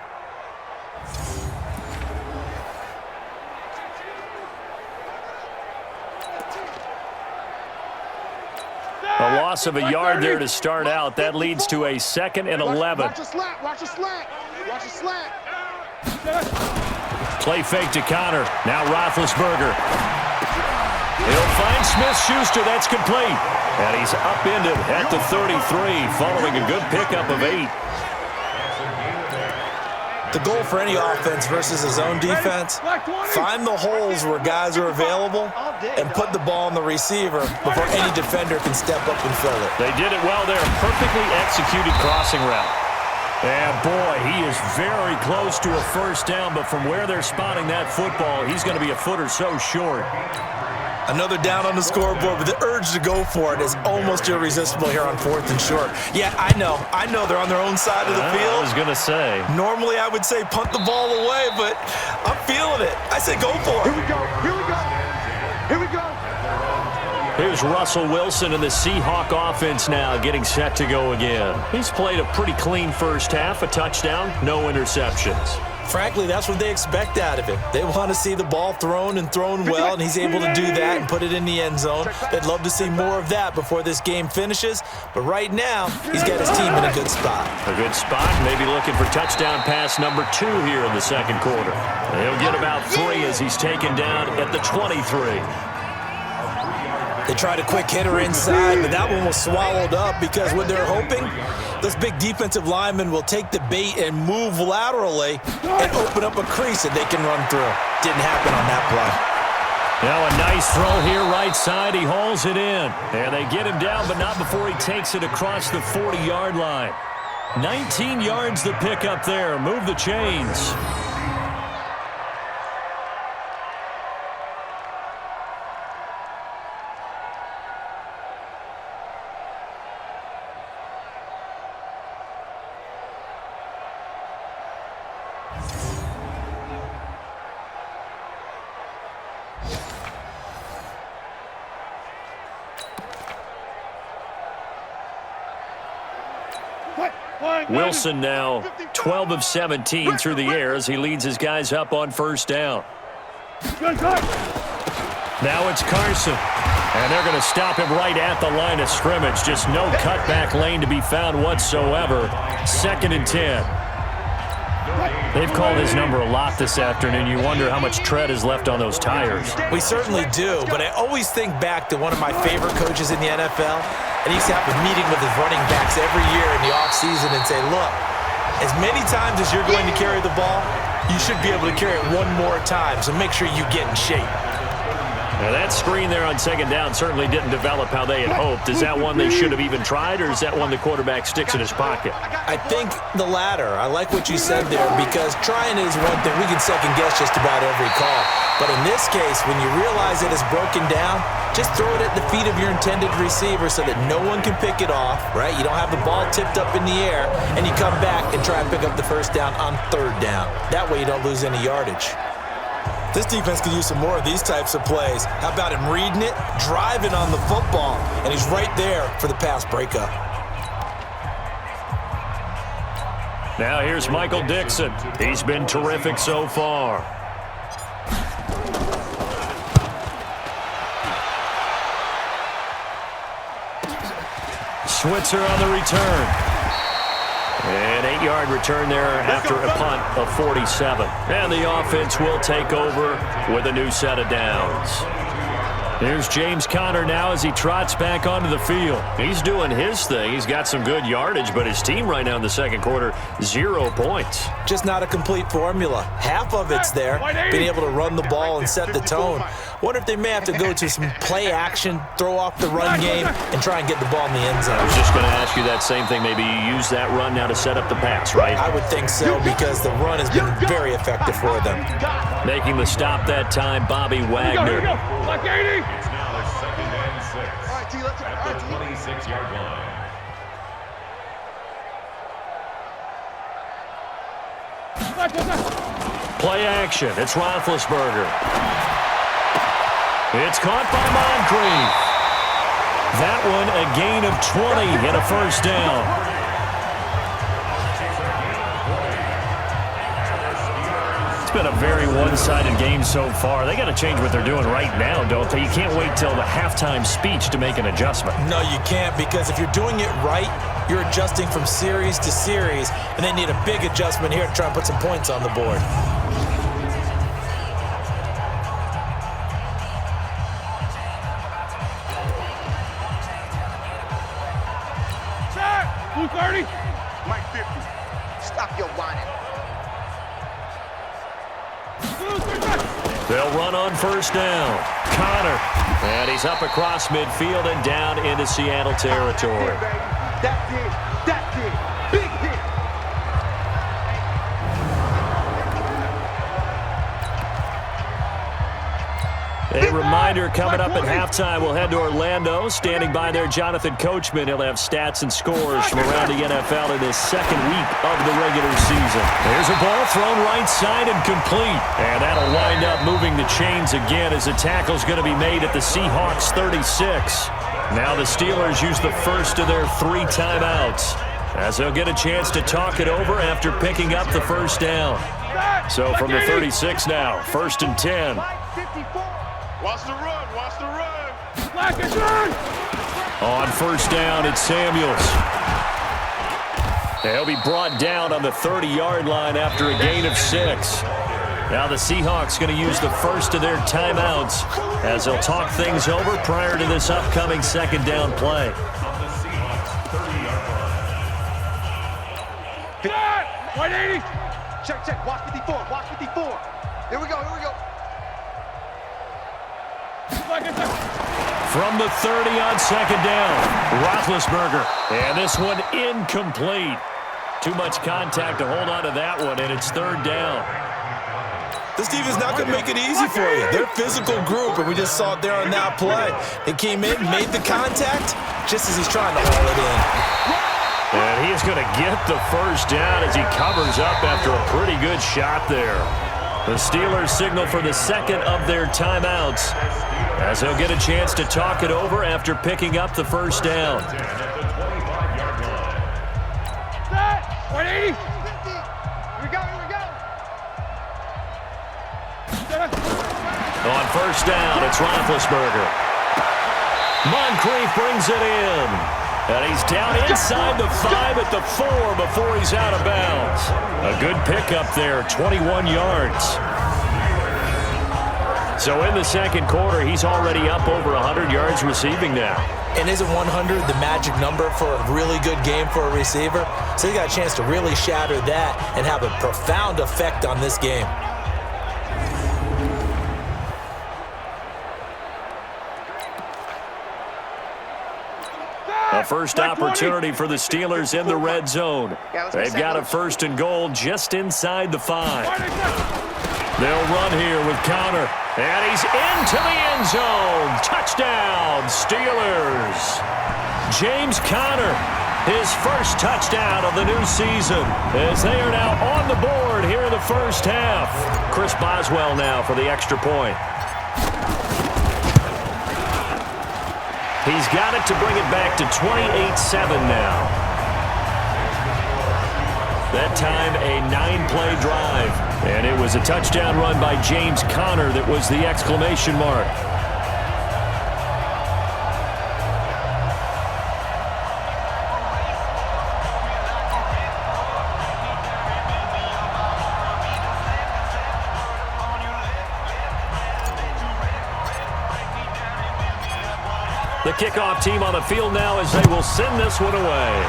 A loss of a yard there to start out. That leads to a 2nd and 11.
Watch a slant. Watch a slant. Watch a slant.
Play fake to Connor. Now Roethlisberger. He'll find Smith-Schuster. That's complete. And he's upended at the 33 following a good pickup of 8.
The goal for any offense versus a zone defense, find the holes where guys are available and put the ball on the receiver before any defender can step up and fill it.
They did it well there. Perfectly executed crossing route. And boy, he is very close to a 1st down, but from where they're spotting that football, he's going to be a foot or so short.
Another down on the scoreboard, but the urge to go for it is almost irresistible here on 4th and short. Yeah, I know they're on their own side of the field.
I was going to say.
Normally I would say punt the ball away, but I'm feeling it. I say go for it.
Here we go. Here we go. Here we go.
Here's Russell Wilson and the Seahawk offense now getting set to go again. He's played a pretty clean first half, a touchdown, no interceptions.
Frankly, that's what they expect out of him. They want to see the ball thrown and thrown well, and he's able to do that and put it in the end zone. They'd love to see more of that before this game finishes, but right now, he's got his team in a good spot.
A good spot, maybe looking for touchdown pass number 2 here in the second quarter. He'll get about 3 as he's taken down at the 23.
They tried a quick hitter inside, but that one was swallowed up because what they're hoping, those big defensive linemen will take the bait and move laterally and open up a crease that they can run through. Didn't happen on that play.
Now a nice throw here right side. He hauls it in. And they get him down, but not before he takes it across the 40-yard line. 19 yards to pick up there. Move the chains. Wilson now 12 of 17 through the air as he leads his guys up on first down. Now it's Carson. And they're going to stop him right at the line of scrimmage. Just no cutback lane to be found whatsoever. 2nd and 10. They've called his number a lot this afternoon. You wonder how much tread is left on those tires.
We certainly do, but I always think back to one of my favorite coaches in the NFL, and he used to have a meeting with his running backs every year in the offseason and say, look, as many times as you're going to carry the ball, you should be able to carry it one more time, so make sure you get in shape.
Now that screen there on 2nd down certainly didn't develop how they had hoped. Is that one they should have even tried, or is that one the quarterback sticks in his pocket?
I think the latter. I like what you said there, because trying is one thing. We can second guess just about every call. But in this case, when you realize it is broken down, just throw it at the feet of your intended receiver so that no one can pick it off, right? You don't have the ball tipped up in the air, and you come back and try and pick up the first down on 3rd down. That way you don't lose any yardage. This defense could use some more of these types of plays. How about him reading it, driving on the football, and he's right there for the pass breakup.
Now here's Michael Dixon. He's been terrific so far. Switzer on the return. An 8-yard return there after a punt of 47. And the offense will take over with a new set of downs. Here's James Conner now as he trots back onto the field. He's doing his thing. He's got some good yardage, but his team right now in the second quarter, 0 points.
Just not a complete formula. Half of it's there, being able to run the ball and set the tone. Wonder if they may have to go to some play action, throw off the run game, and try and get the ball in the end zone.
I was just going to ask you that same thing. Maybe you use that run now to set up the pass, right?
I would think so, because the run has been very effective for them.
Making the stop that time, Bobby Wagner.
Like 80.
It's now a 2nd and 6 at the 26-yard line.
Play action. It's Roethlisberger. It's caught by Moncrief. That one a gain of 20 and a first down. It's been a very one-sided game so far. They got to change what they're doing right now, don't they? You can't wait till the halftime speech to make an adjustment.
No, you can't, because if you're doing it right, you're adjusting from series to series, and they need a big adjustment here to try and put some points on the board.
Blue 30.
Mike 50. Stop your whining.
They'll run on first down. Conner. And he's up across midfield and down into Seattle territory.
That's it. That's it. Big hit.
A reminder coming up at halftime, we'll head to Orlando. Standing by there, Jonathan Coachman. He'll have stats and scores from around the NFL in his second week of the regular season. There's a ball thrown right side and complete. And that'll wind up moving the chains again as the tackle's going to be made at the Seahawks 36. Now the Steelers use the first of their 3 timeouts as they'll get a chance to talk it over after picking up the first down. So from the 36 now, 1st and 10.
Watch the run. Watch the run.
On first down, it's Samuels. He'll be brought down on the 30-yard line after a gain of 6. Now the Seahawks going to use the first of their timeouts as they'll talk things over prior to this upcoming second down play.
180. Check. Watch 54. Watch 54. Here we go.
From the 30 on second down, Roethlisberger. And this one incomplete. Too much contact to hold on to that one, and it's 3rd down.
This defense not going to make it easy for you. They're a physical group, and we just saw it there on that play. They came in, made the contact, just as he's trying to haul it in.
And he is going to get the first down as he covers up after a pretty good shot there. The Steelers signal for the second of their timeouts as they'll get a chance to talk it over after picking up the first down.
180. Here we go.
On first down, it's Roethlisberger. Moncrief brings it in. And he's down inside the 5 at the 4 before he's out of bounds. A good pickup there, 21 yards. So in the second quarter, he's already up over 100 yards receiving now.
And isn't 100 the magic number for a really good game for a receiver? So he got a chance to really shatter that and have a profound effect on this game.
A first opportunity for the Steelers in the red zone. They've got a 1st and goal just inside the 5. They'll run here with Conner. And he's into the end zone. Touchdown, Steelers. James Conner, his first touchdown of the new season, as they are now on the board here in the first half. Chris Boswell now for the extra point. He's got it to bring it back to 28-7 now. That time, a 9-play drive. And it was a touchdown run by James Conner that was the exclamation mark. The kickoff team on the field now as they will send this one away.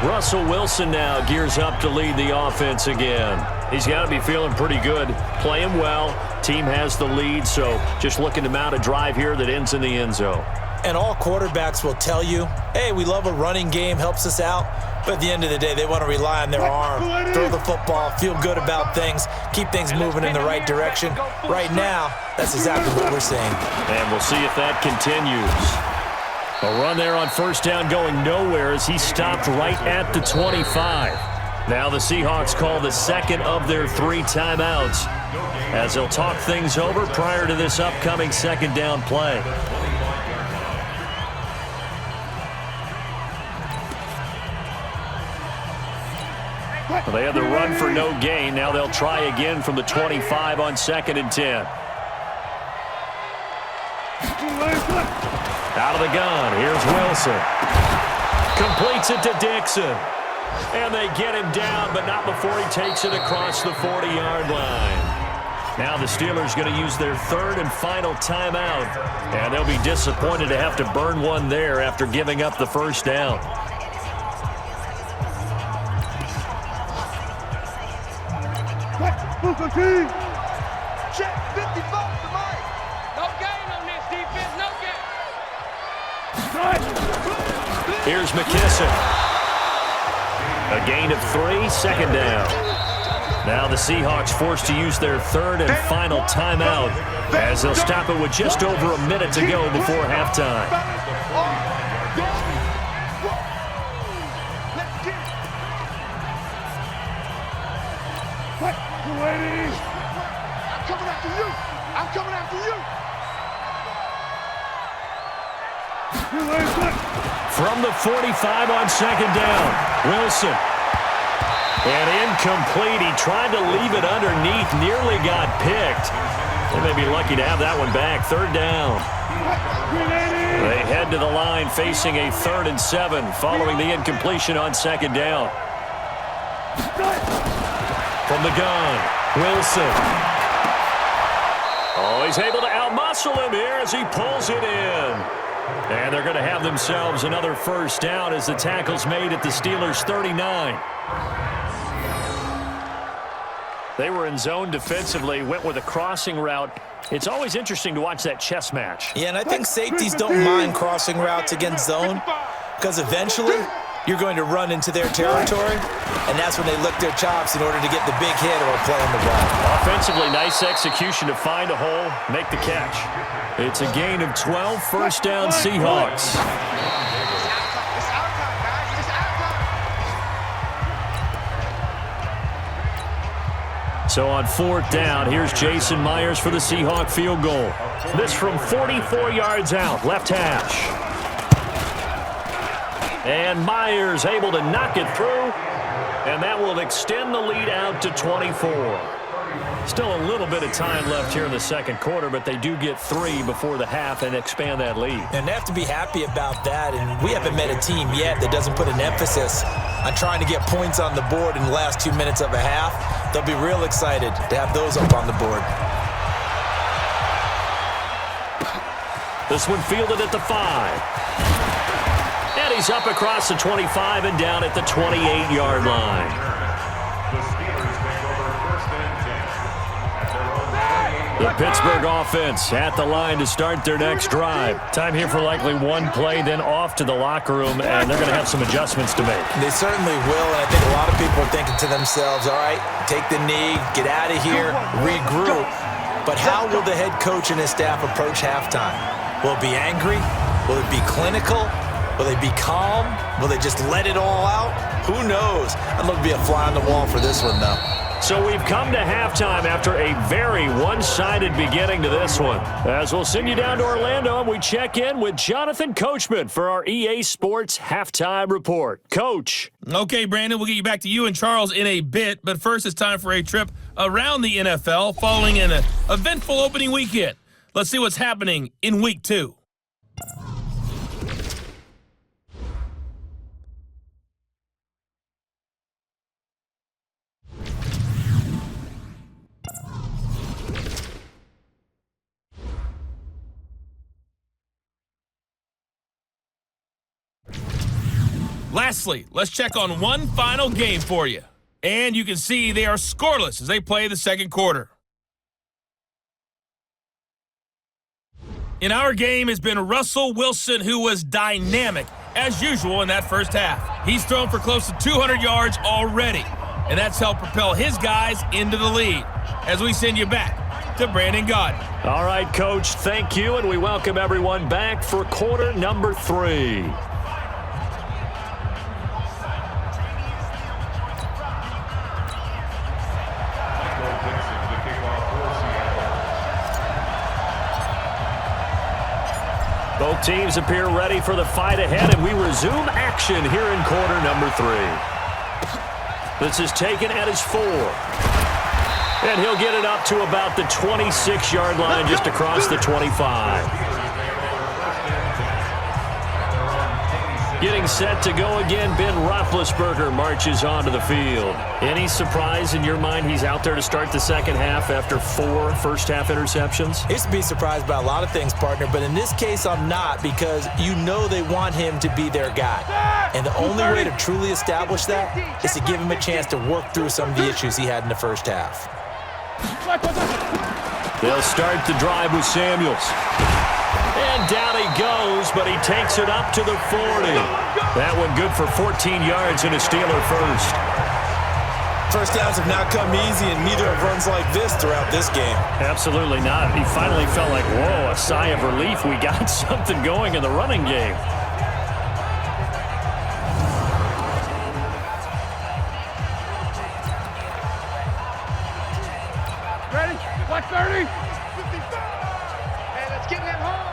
Russell Wilson now gears up to lead the offense again. He's got to be feeling pretty good, playing well. Team has the lead, so just looking to mount a drive here that ends in the end zone.
And all quarterbacks will tell you, hey, we love a running game, helps us out. But at the end of the day, they want to rely on their arm, throw the football, feel good about things, keep things moving in the right direction. Right now, that's exactly what we're seeing.
And we'll see if that continues. A run there on first down going nowhere as he stopped right at the 25. Now the Seahawks call the second of their 3 timeouts as they'll talk things over prior to this upcoming second down play. Well, they had the run for no gain. Now they'll try again from the 25 on 2nd and 10. Out of the gun, here's Wilson. Completes it to Dixon. And they get him down, but not before he takes it across the 40-yard line. Now the Steelers going to use their 3rd and final timeout. And they'll be disappointed to have to burn one there after giving up the first down.
Check 54 to Mike. No gain on this defense, no gain.
Here's McKissick. A gain of 3, second down. Now the Seahawks forced to use their third and final timeout as they'll stop it with just over a minute to go before halftime.
I'm coming after you. I'm coming after you.
From the 45 on second down, Wilson. And incomplete. He tried to leave it underneath, nearly got picked. They may be lucky to have that one back. Third down. They head to the line facing a 3rd and 7 following the incompletion on second down. From the gun, Wilson. Oh, he's able to outmuscle him here as he pulls it in. And they're going to have themselves another first down as the tackle's made at the Steelers' 39. They were in zone defensively, went with a crossing route. It's always interesting to watch that chess match.
Yeah, and I think safeties don't mind crossing routes against zone because eventually you're going to run into their territory, and that's when they lick their chops in order to get the big hit or play on the ball.
Offensively, nice execution to find a hole, make the catch. It's a gain of 12, first down Seahawks. So on 4th down, here's Jason Myers for the Seahawk field goal. This from 44 yards out, left hash. And Myers able to knock it through, and that will extend the lead out to 24. Still a little bit of time left here in the second quarter, but they do get 3 before the half and expand that lead.
And they have to be happy about that, and we haven't met a team yet that doesn't put an emphasis on trying to get points on the board in the last 2 minutes of a half. They'll be real excited to have those up on the board.
This one fielded at the 5. And he's up across the 25 and down at the 28-yard line. The Pittsburgh offense at the line to start their next drive. Time here for likely one play, then off to the locker room, and they're going to have some adjustments to make.
They certainly will, and I think a lot of people are thinking to themselves, all right, take the knee, get out of here, regroup. But how will the head coach and his staff approach halftime? Will it be angry? Will it be clinical? Will they be calm? Will they just let it all out? Who knows? I'd love to be a fly on the wall for this one, though.
So we've come to halftime after a very one-sided beginning to this one. As we'll send you down to Orlando, and we check in with Jonathan Coachman for our EA Sports Halftime Report. Coach.
Okay, Brandon, we'll get you back to you and Charles in a bit, but first it's time for a trip around the NFL following an eventful opening weekend. Let's see what's happening in Week 2. Lastly, let's check on one final game for you. And you can see they are scoreless as they play the second quarter. In our game has been Russell Wilson, who was dynamic, as usual, in that first half. He's thrown for close to 200 yards already, and that's helped propel his guys into the lead. As we send you back to Brandon Gaudin.
All right, Coach, thank you, and we welcome everyone back for quarter number 3. Both teams appear ready for the fight ahead, and we resume action here in quarter number 3. This is taken at his 4. And he'll get it up to about the 26-yard line, just across the 25. Getting set to go again, Ben Roethlisberger marches onto the field. Any surprise in your mind he's out there to start the second half after 4 first-half interceptions?
I used to be surprised by a lot of things, partner, but in this case I'm not, because you know they want him to be their guy. And the only way to truly establish that is to give him a chance to work through some of the issues he had in the first half.
They'll start the drive with Samuels. And down he goes, but he takes it up to the 40. That one good for 14 yards and a Steeler first.
First downs have not come easy, and neither have runs like this throughout this game.
Absolutely not. He finally felt like, whoa, a sigh of relief. We got something going in the running game.
Ready? 130.
Hey, let's get in that hole.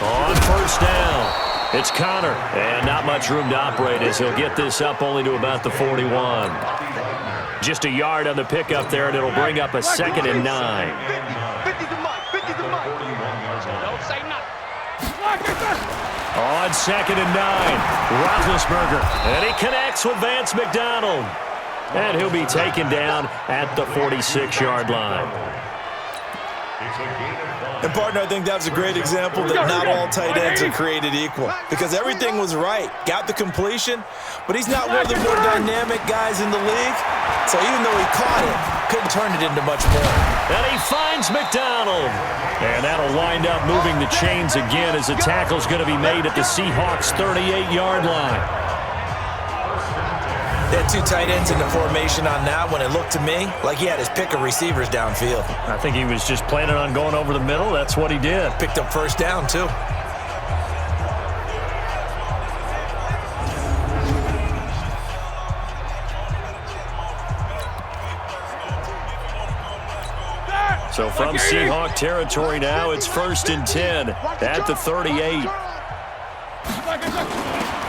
On first down, it's Connor, and not much room to operate as he'll get this up only to about the 41. Just a yard on the pickup there, and it'll bring up a 2nd and 9.
50's the mic. 50's the mic. Don't say nothing.
On 2nd and 9, Roethlisberger, and he connects with Vance McDonald. And he'll be taken down at the 46-yard line.
And, partner, I think that was a great example that not all tight ends are created equal, because everything was right. Got the completion, but he's not one of the more dynamic guys in the league. So even though he caught it, couldn't turn it into much more.
And he finds McDonald. And that'll wind up moving the chains again as the tackle's going to be made at the Seahawks' 38-yard line.
They had two tight ends in the formation on that one. It looked to me like he had his pick of receivers downfield.
I think he was just planning on going over the middle. That's what he did.
Picked up first down, too.
So from Seahawk territory now, it's 1st and 10 at the 38.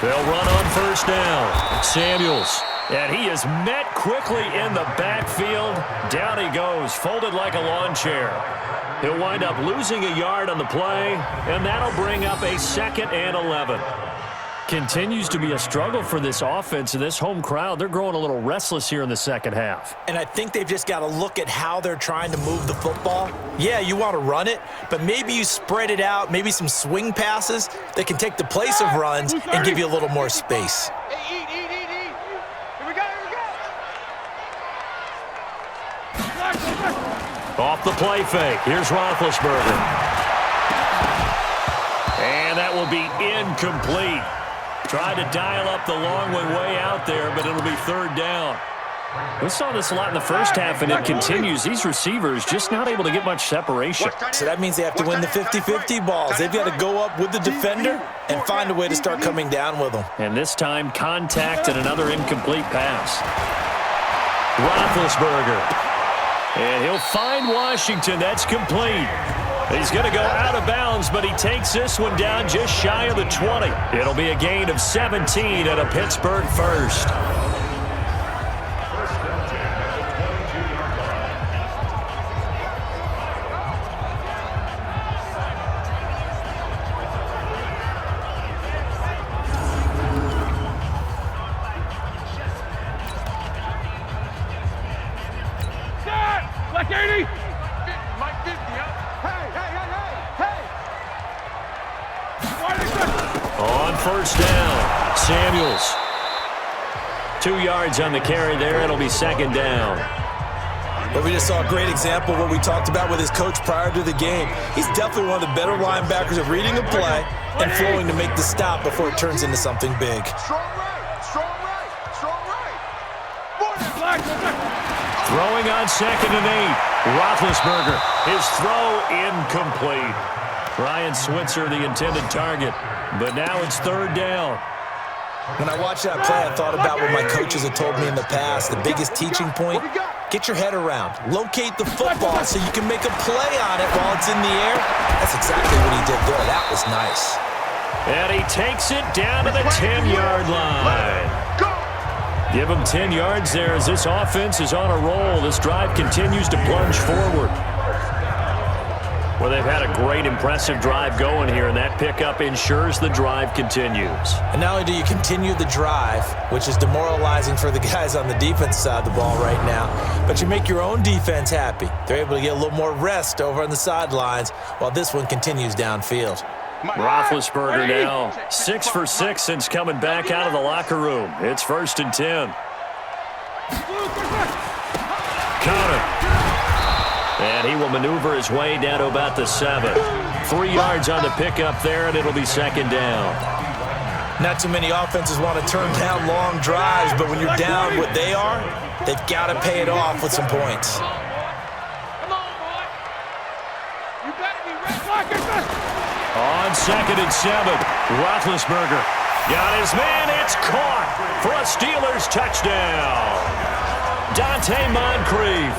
They'll run on first down. Samuels. And he is met quickly in the backfield. Down he goes, folded like a lawn chair. He'll wind up losing a yard on the play, and that'll bring up a 2nd and 11. Continues to be a struggle for this offense and this home crowd. They're growing a little restless here in the second half.
And I think they've just got to look at how they're trying to move the football. Yeah, you want to run it, but maybe you spread it out, maybe some swing passes that can take the place of runs and give you a little more space.
Hey, eat. Here we go.
Off the play fake. Here's Roethlisberger. And that will be incomplete. Tried to dial up the long one way out there, but it'll be 3rd down. We saw this a lot in the first half, and it continues. These receivers just not able to get much separation.
So that means they have to win the 50-50 balls. They've got to go up with the defender and find a way to start coming down with them.
And this time, contact and another incomplete pass. Roethlisberger. And he'll find Washington. That's complete. He's going to go out of bounds, but he takes this one down just shy of the 20. It'll be a gain of 17 and a Pittsburgh first.
Black 80.
Mike 50, huh?
On first down, Samuels. 2 yards on the carry there. It'll be 2nd down.
But we just saw a great example of what we talked about with his coach prior to the game. He's definitely one of the better linebackers at reading a play and flowing to make the stop before it turns into something big.
Strong right.
Throwing on 2nd and 8. Roethlisberger. His throw incomplete. Ryan Switzer, the intended target. But now it's 3rd down.
When I watched that play, I thought about what my coaches had told me in the past. The biggest teaching point, get your head around. Locate the football so you can make a play on it while it's in the air. That's exactly what he did there. That was nice.
And he takes it down to the 10-yard line. Give him 10 yards there as this offense is on a roll. This drive continues to plunge forward. Well, they've had a great, impressive drive going here, and that pickup ensures the drive continues.
And not only do you continue the drive, which is demoralizing for the guys on the defense side of the ball right now, but you make your own defense happy. They're able to get a little more rest over on the sidelines while this one continues downfield.
Roethlisberger now 6 for 6 since coming back out of the locker room. It's 1st and 10. Connor. And he will maneuver his way down to about the 7. 3 yards on the pickup there, and it'll be second down.
Not too many offenses want to turn down long drives, but when you're down what they are, they've got to pay it off with some points.
Come on, boy. You better be ready.
On 2nd and 7, Roethlisberger got his man. It's caught for a Steelers touchdown. Dante Moncrief,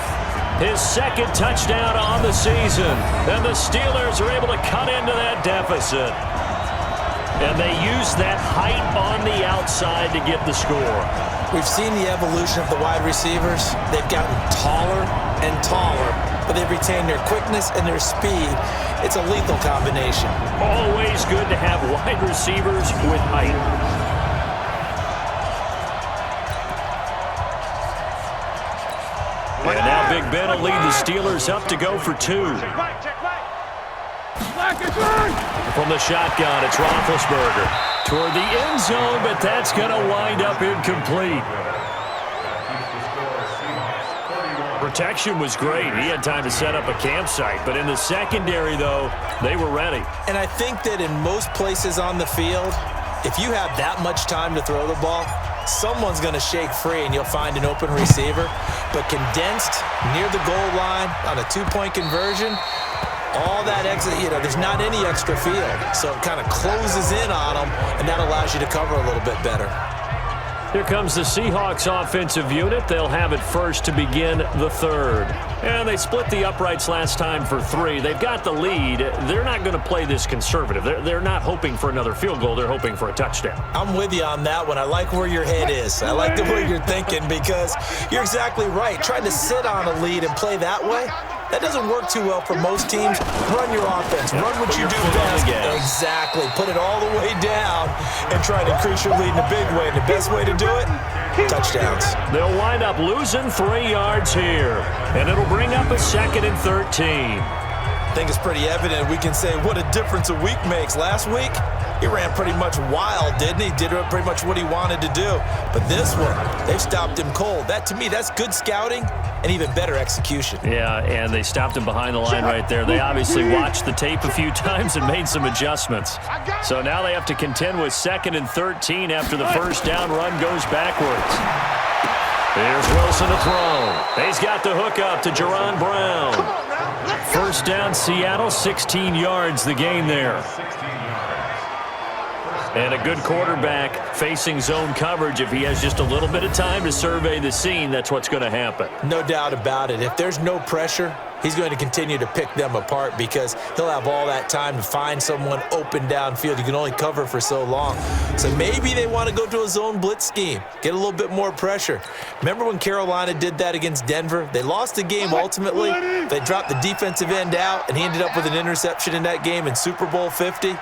his 2nd touchdown on the season. And the Steelers are able to cut into that deficit. And they use that height on the outside to get the score.
We've seen the evolution of the wide receivers. They've gotten taller and taller, but they've retained their quickness and their speed. It's a lethal combination.
Always good to have wide receivers with height. And now Big Ben will lead the Steelers up to go for 2. From the shotgun, it's Roethlisberger toward the end zone, but that's going to wind up incomplete. Protection was great. He had time to set up a campsite, but in the secondary, though, they were ready.
And I think that in most places on the field, if you have that much time to throw the ball, someone's going to shake free and you'll find an open receiver. But condensed near the goal line on a 2-point conversion, all that exit, there's not any extra field. So it kind of closes in on them, and that allows you to cover a little bit better.
Here comes the Seahawks offensive unit. They'll have it first to begin the 3rd. And they split the uprights last time for 3. They've got the lead. They're not going to play this conservative. They're not hoping for another field goal. They're hoping for a touchdown.
I'm with you on that one. I like where your head is. I like the way you're thinking because you're exactly right. Trying to sit on a lead and play that way, that doesn't work too well for most teams. Run your offense. Run what you do best. Exactly. Put it all the way down and try to increase your lead in a big way. And the best way to do it, touchdowns.
They'll wind up losing 3 yards here. And it'll bring up a 2nd and 13.
I think it's pretty evident. We can say what a difference a week makes. Last week, he ran pretty much wild, didn't he? Did pretty much what he wanted to do. But this one, they've stopped him cold. That, to me, that's good scouting and even better execution.
Yeah, and they stopped him behind the line right there. They obviously watched the tape a few times and made some adjustments. So now they have to contend with 2nd and 13 after the first down run goes backwards. Here's Wilson to throw. He's got the hook up to Jerron Brown. First down, Seattle, 16 yards the gain there. And a good quarterback facing zone coverage. If he has just a little bit of time to survey the scene, that's what's going to happen.
No doubt about it. If there's no pressure, he's going to continue to pick them apart because he'll have all that time to find someone open downfield. You can only cover for so long. So maybe they want to go to a zone blitz scheme, get a little bit more pressure. Remember when Carolina did that against Denver? They lost the game ultimately. They dropped the defensive end out, and he ended up with an interception in that game in Super Bowl 50.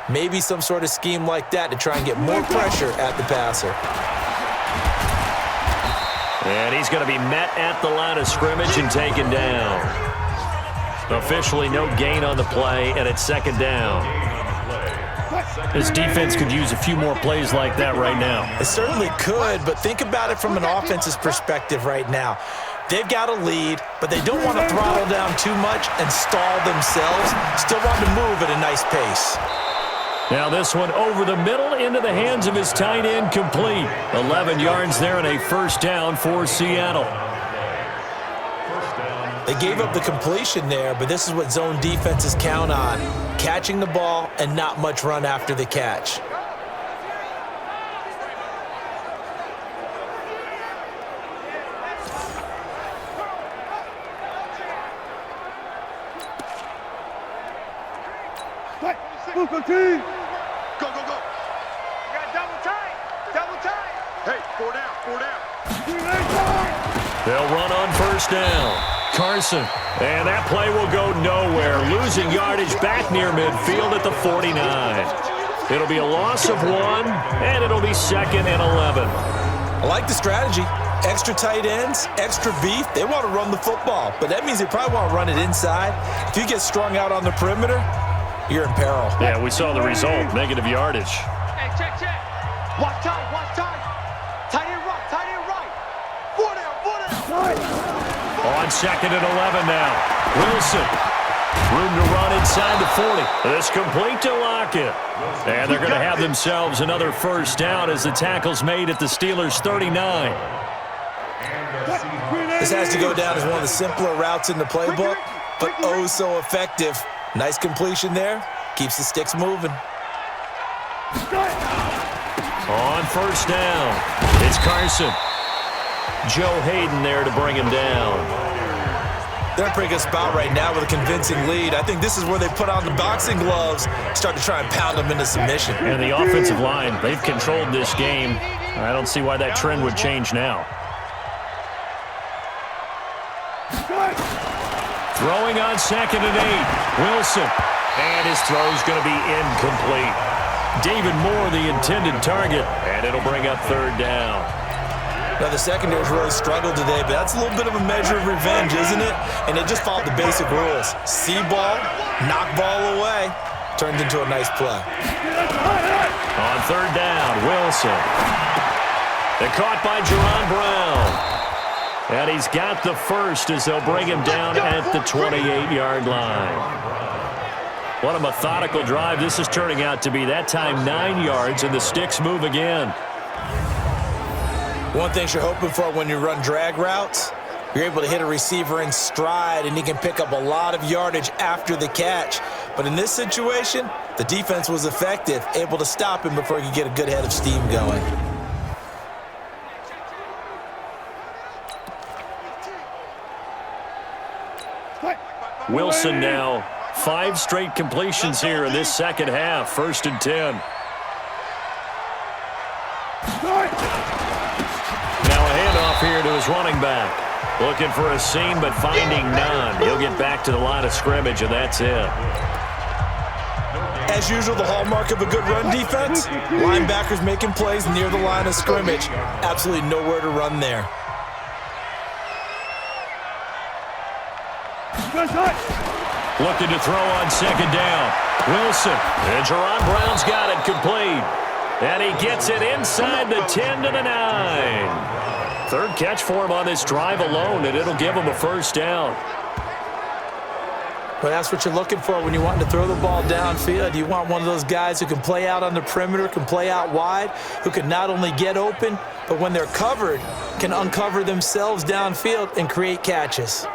Maybe some sort of scheme like that to try and get more pressure at the passer.
And he's going to be met at the line of scrimmage and taken down. Officially no gain on the play, and it's 2nd down. This defense could use a few more plays like that right now.
It certainly could, but think about it from an offense's perspective right now. They've got a lead, but they don't want to throttle down too much and stall themselves. Still want to move at a nice pace.
Now this one over the middle into the hands of his tight end, complete. 11 yards there and a first down for Seattle.
They gave up the completion there, but this is what zone defenses count on. Catching the ball and not much run after the catch.
Go, team!
Go, go, go. You got double tight. Double tight. Hey, 4 down.
They'll run on first down. Carson. And that play will go nowhere. Losing yardage back near midfield at the 49. It'll be a loss of 1, and it'll be 2nd and 11.
I like the strategy. Extra tight ends, extra beef. They want to run the football, but that means they probably want to run it inside. If you get strung out on the perimeter, you're in peril.
Yeah, we saw the result. Negative yardage.
Hey, check. Watch tight. Tight end right. 4 down.
On 2nd and 11 now. Wilson. Room to run inside the 40. This complete to Lockett. And they're going to have themselves another first down as the tackle's made at the Steelers' 39.
This has to go down as one of the simpler routes in the playbook, but oh so effective. Nice completion there. Keeps the sticks moving.
On first down, it's Carson. Joe Hayden there to bring him down.
They're in a pretty good spot right now with a convincing lead. I think this is where they put on the boxing gloves, start to try and pound them into submission.
And the offensive line, they've controlled this game. I don't see why that trend would change now. Throwing on 2nd and 8. Wilson. And his throw's going to be incomplete. David Moore, the intended target. And it'll bring up 3rd down.
Now, the secondary's really struggled today, but that's a little bit of a measure of revenge, isn't it? And they just followed the basic rules. See ball, knock ball away. Turned into a nice play.
On 3rd down, Wilson. They're caught by Jerron Brown. And he's got the first as they'll bring him down at the 28-yard line. What a methodical drive this is turning out to be. That time 9 yards, and the sticks move again.
One thing you're hoping for when you run drag routes, you're able to hit a receiver in stride, and he can pick up a lot of yardage after the catch. But in this situation, the defense was effective, able to stop him before he could get a good head of steam going.
Wilson now 5 straight completions here in this second half. 1st and 10. Now a handoff here to his running back. Looking for a seam, but finding none. He'll get back to the line of scrimmage, and that's it.
As usual, the hallmark of a good run defense, linebackers making plays near the line of scrimmage. Absolutely nowhere to run there.
Looking to throw on 2nd down. Wilson. And Jerron Brown's got it complete. And he gets it inside the 10 to the 9. 3rd catch for him on this drive alone, and it'll give him a first down.
Well, that's what you're looking for when you want to throw the ball downfield. You want one of those guys who can play out on the perimeter, can play out wide, who can not only get open, but when they're covered, can uncover themselves downfield and create catches.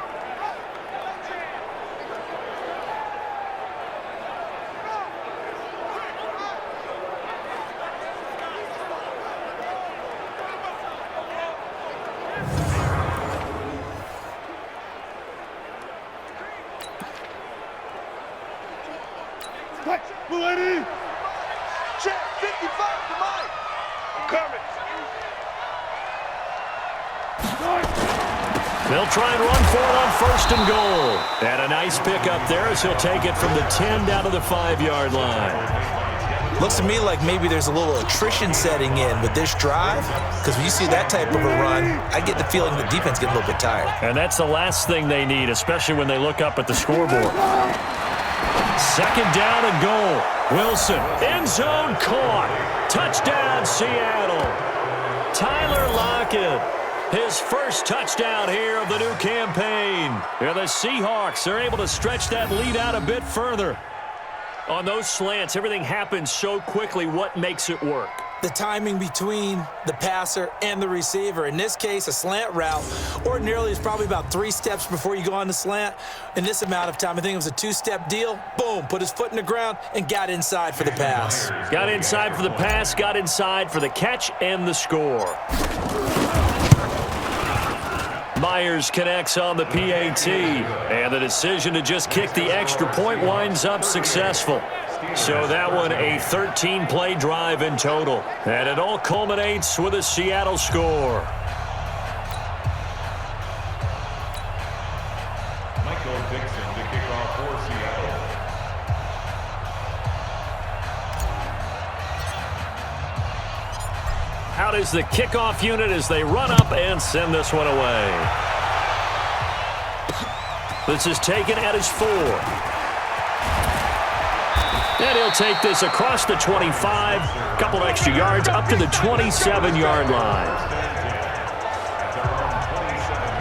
Lady! Check 55 to Mike. I'm coming.
They'll try and run for it on 1st and goal. And a nice pickup there as he'll take it from the 10 down to the 5-yard line.
Looks to me like maybe there's a little attrition setting in with this drive, because when you see that type of a run, I get the feeling the defense gets a little bit tired. And
that's the last thing they need, especially when they look up at the scoreboard. 2nd down and goal. Wilson, end zone caught. Touchdown, Seattle. Tyler Lockett, his first touchdown here of the new campaign. And the Seahawks are able to stretch that lead out a bit further. On those slants, everything happens so quickly. What makes it work?
The timing between the passer and the receiver. In this case, a slant route ordinarily is probably about 3 steps before you go on the slant. In this amount of time, I think it was a 2-step deal. Boom, put his foot in the ground and got inside for the pass.
Got inside for the pass, got inside for the catch and the score. Myers connects on the PAT, and the decision to just kick the extra point winds up successful. So that one a 13-play drive in total. And it all culminates with a Seattle score.
Michael Dixon to kick off for Seattle.
Out is the kickoff unit as they run up and send this one away. This is taken at his 4. And he'll take this across the 25, couple extra yards up to the 27-yard line.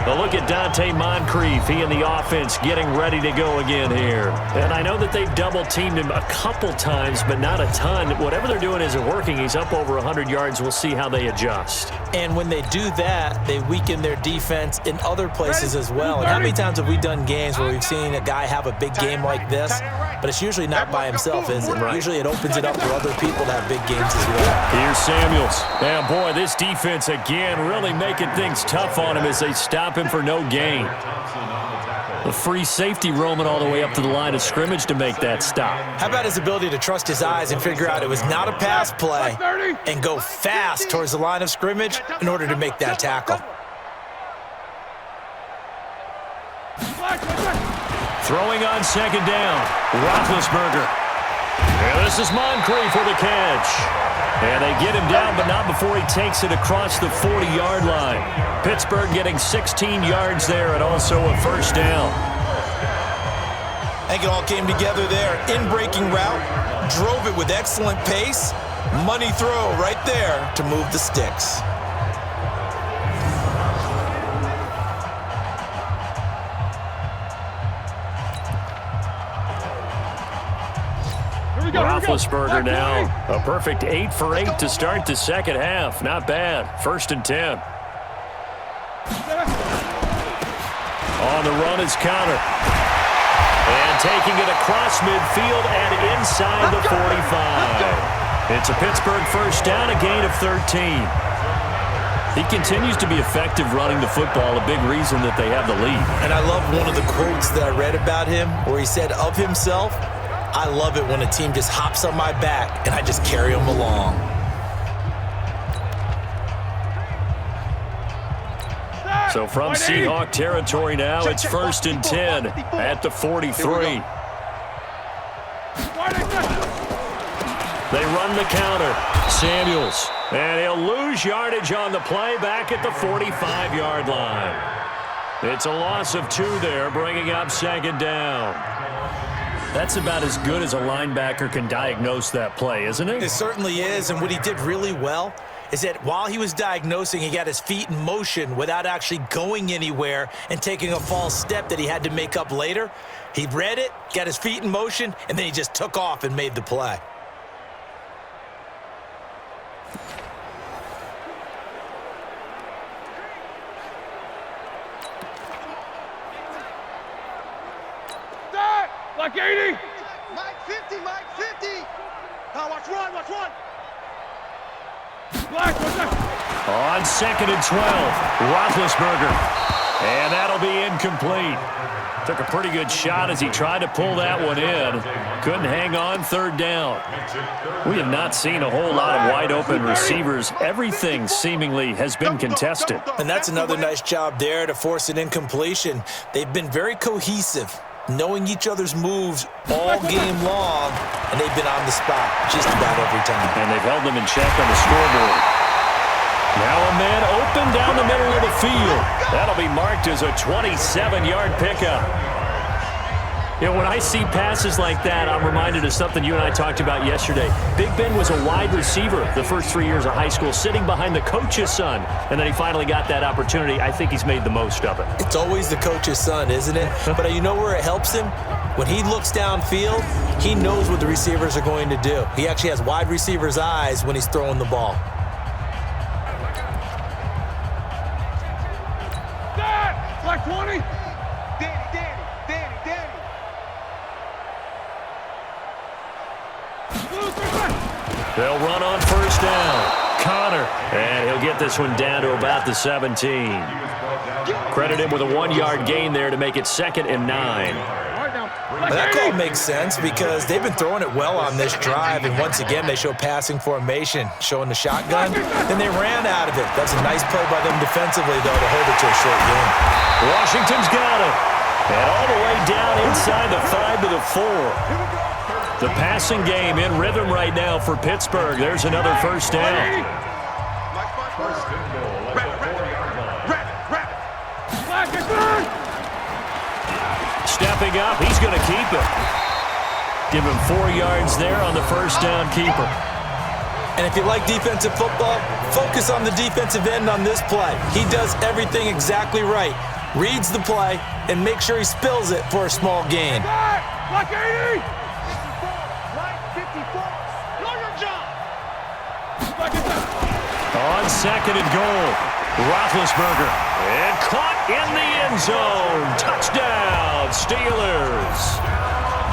A look at Dante Moncrief. He and the offense getting ready to go again here. And I know that they've double-teamed him a couple times, but not a ton. Whatever they're doing isn't working. He's up over 100 yards. We'll see how they adjust.
And when they do that, they weaken their defense in other places as well. And how many times have we done games where we've seen a guy have a big game like this, but it's usually not by himself, is it? Right. Usually it opens it up for other people to have big games as well.
Here's Samuels. And boy, this defense again really making things tough on him as they stop him for no gain. The free safety roaming all the way up to the line of scrimmage to make that stop.
How about his ability to trust his eyes and figure out it was not a pass play and go fast towards the line of scrimmage in order to make that tackle?
Throwing on second down, Roethlisberger. And this is Moncrief for the catch. And they get him down, but not before he takes it across the 40-yard line. Pittsburgh getting 16 yards there and also a first down.
I think it all came together there. In-breaking route, drove it with excellent pace. Money throw right there to move the sticks.
Roethlisberger now, a perfect 8 for 8 to start the second half. Not bad. 1st and 10. On the run is Connor. And taking it across midfield and inside the 45. It's a Pittsburgh first down, a gain of 13. He continues to be effective running the football, a big reason that they have the lead.
And I love one of the quotes that I read about him where he said of himself, "I love it when a team just hops on my back and I just carry them along."
So from Seahawk territory now, it's 1st and 10 at the 43. They run the counter. Samuels. And he'll lose yardage on the play back at the 45-yard line. It's a loss of 2 there, bringing up second down. That's about as good as a linebacker can diagnose that play, isn't it?
It certainly is, and what he did really well is that while he was diagnosing, he got his feet in motion without actually going anywhere and taking a false step that he had to make up later. He read it, got his feet in motion, and then he just took off and made the play.
Like 80.
Mike 50, Mike 50. Now watch run, watch run.
On 2nd and 12, Roethlisberger. And that'll be incomplete. Took a pretty good shot as he tried to pull that one in. Couldn't hang on, 3rd down. We have not seen a whole lot of wide open receivers. Everything seemingly has been contested.
And that's another nice job there to force an incompletion. They've been very cohesive, knowing each other's moves all game long, and they've been on the spot just about every time.
And they've held them in check on the scoreboard. Now a man open down the middle of the field. That'll be marked as a 27-yard pickup. You know, when I see passes like that, I'm reminded of something you and I talked about yesterday. Big Ben was a wide receiver the first 3 years of high school, sitting behind the coach's son, and then he finally got that opportunity. I think he's made the most of it.
It's always the coach's son, isn't it? But you know where it helps him? When he looks downfield, he knows what the receivers are going to do. He actually has wide receivers' eyes when he's throwing the ball.
Like 20.
They'll run on first down. Connor. And he'll get this one down to about the 17. Credit him with a 1-yard gain there to make it 2nd and 9.
That call makes sense because they've been throwing it well on this drive, and once again they show passing formation, showing the shotgun. Then they ran out of it. That's a nice play by them defensively, though, to hold it to a short game.
Washington's got it. And all the way down inside the 5 to the 4. The passing game in rhythm right now for Pittsburgh. There's another first down. Stepping up, he's going to keep it. Give him 4 yards there on the first down keeper.
And if you like defensive football, focus on the defensive end on this play. He does everything exactly right. Reads the play and makes sure he spills it for a small gain.
Like 80! Like 54! Know your job!
On second and goal, Roethlisberger. And caught in the end zone. Touchdown, Steelers.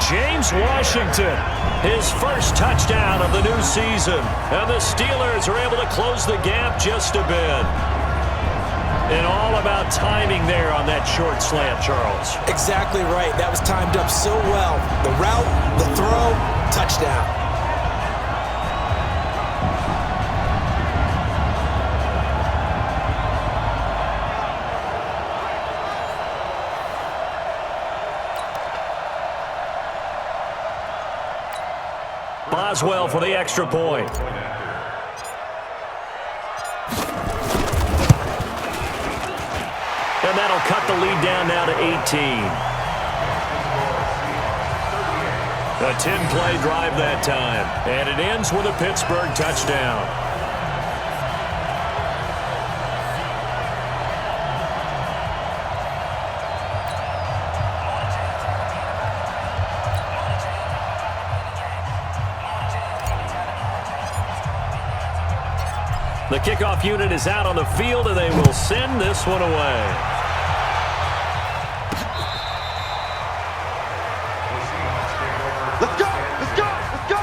James Washington, his first touchdown of the new season. And the Steelers are able to close the gap just a bit. And all about timing there on that short slant, Charles.
Exactly right. That was timed up so well. The route, the throw, touchdown.
Boswell for the extra point. And that'll cut the lead down now to 18. A 10-play drive that time. And it ends with a Pittsburgh touchdown. The kickoff unit is out on the field, and they will send this one away.
Let's go! Let's go! Let's go!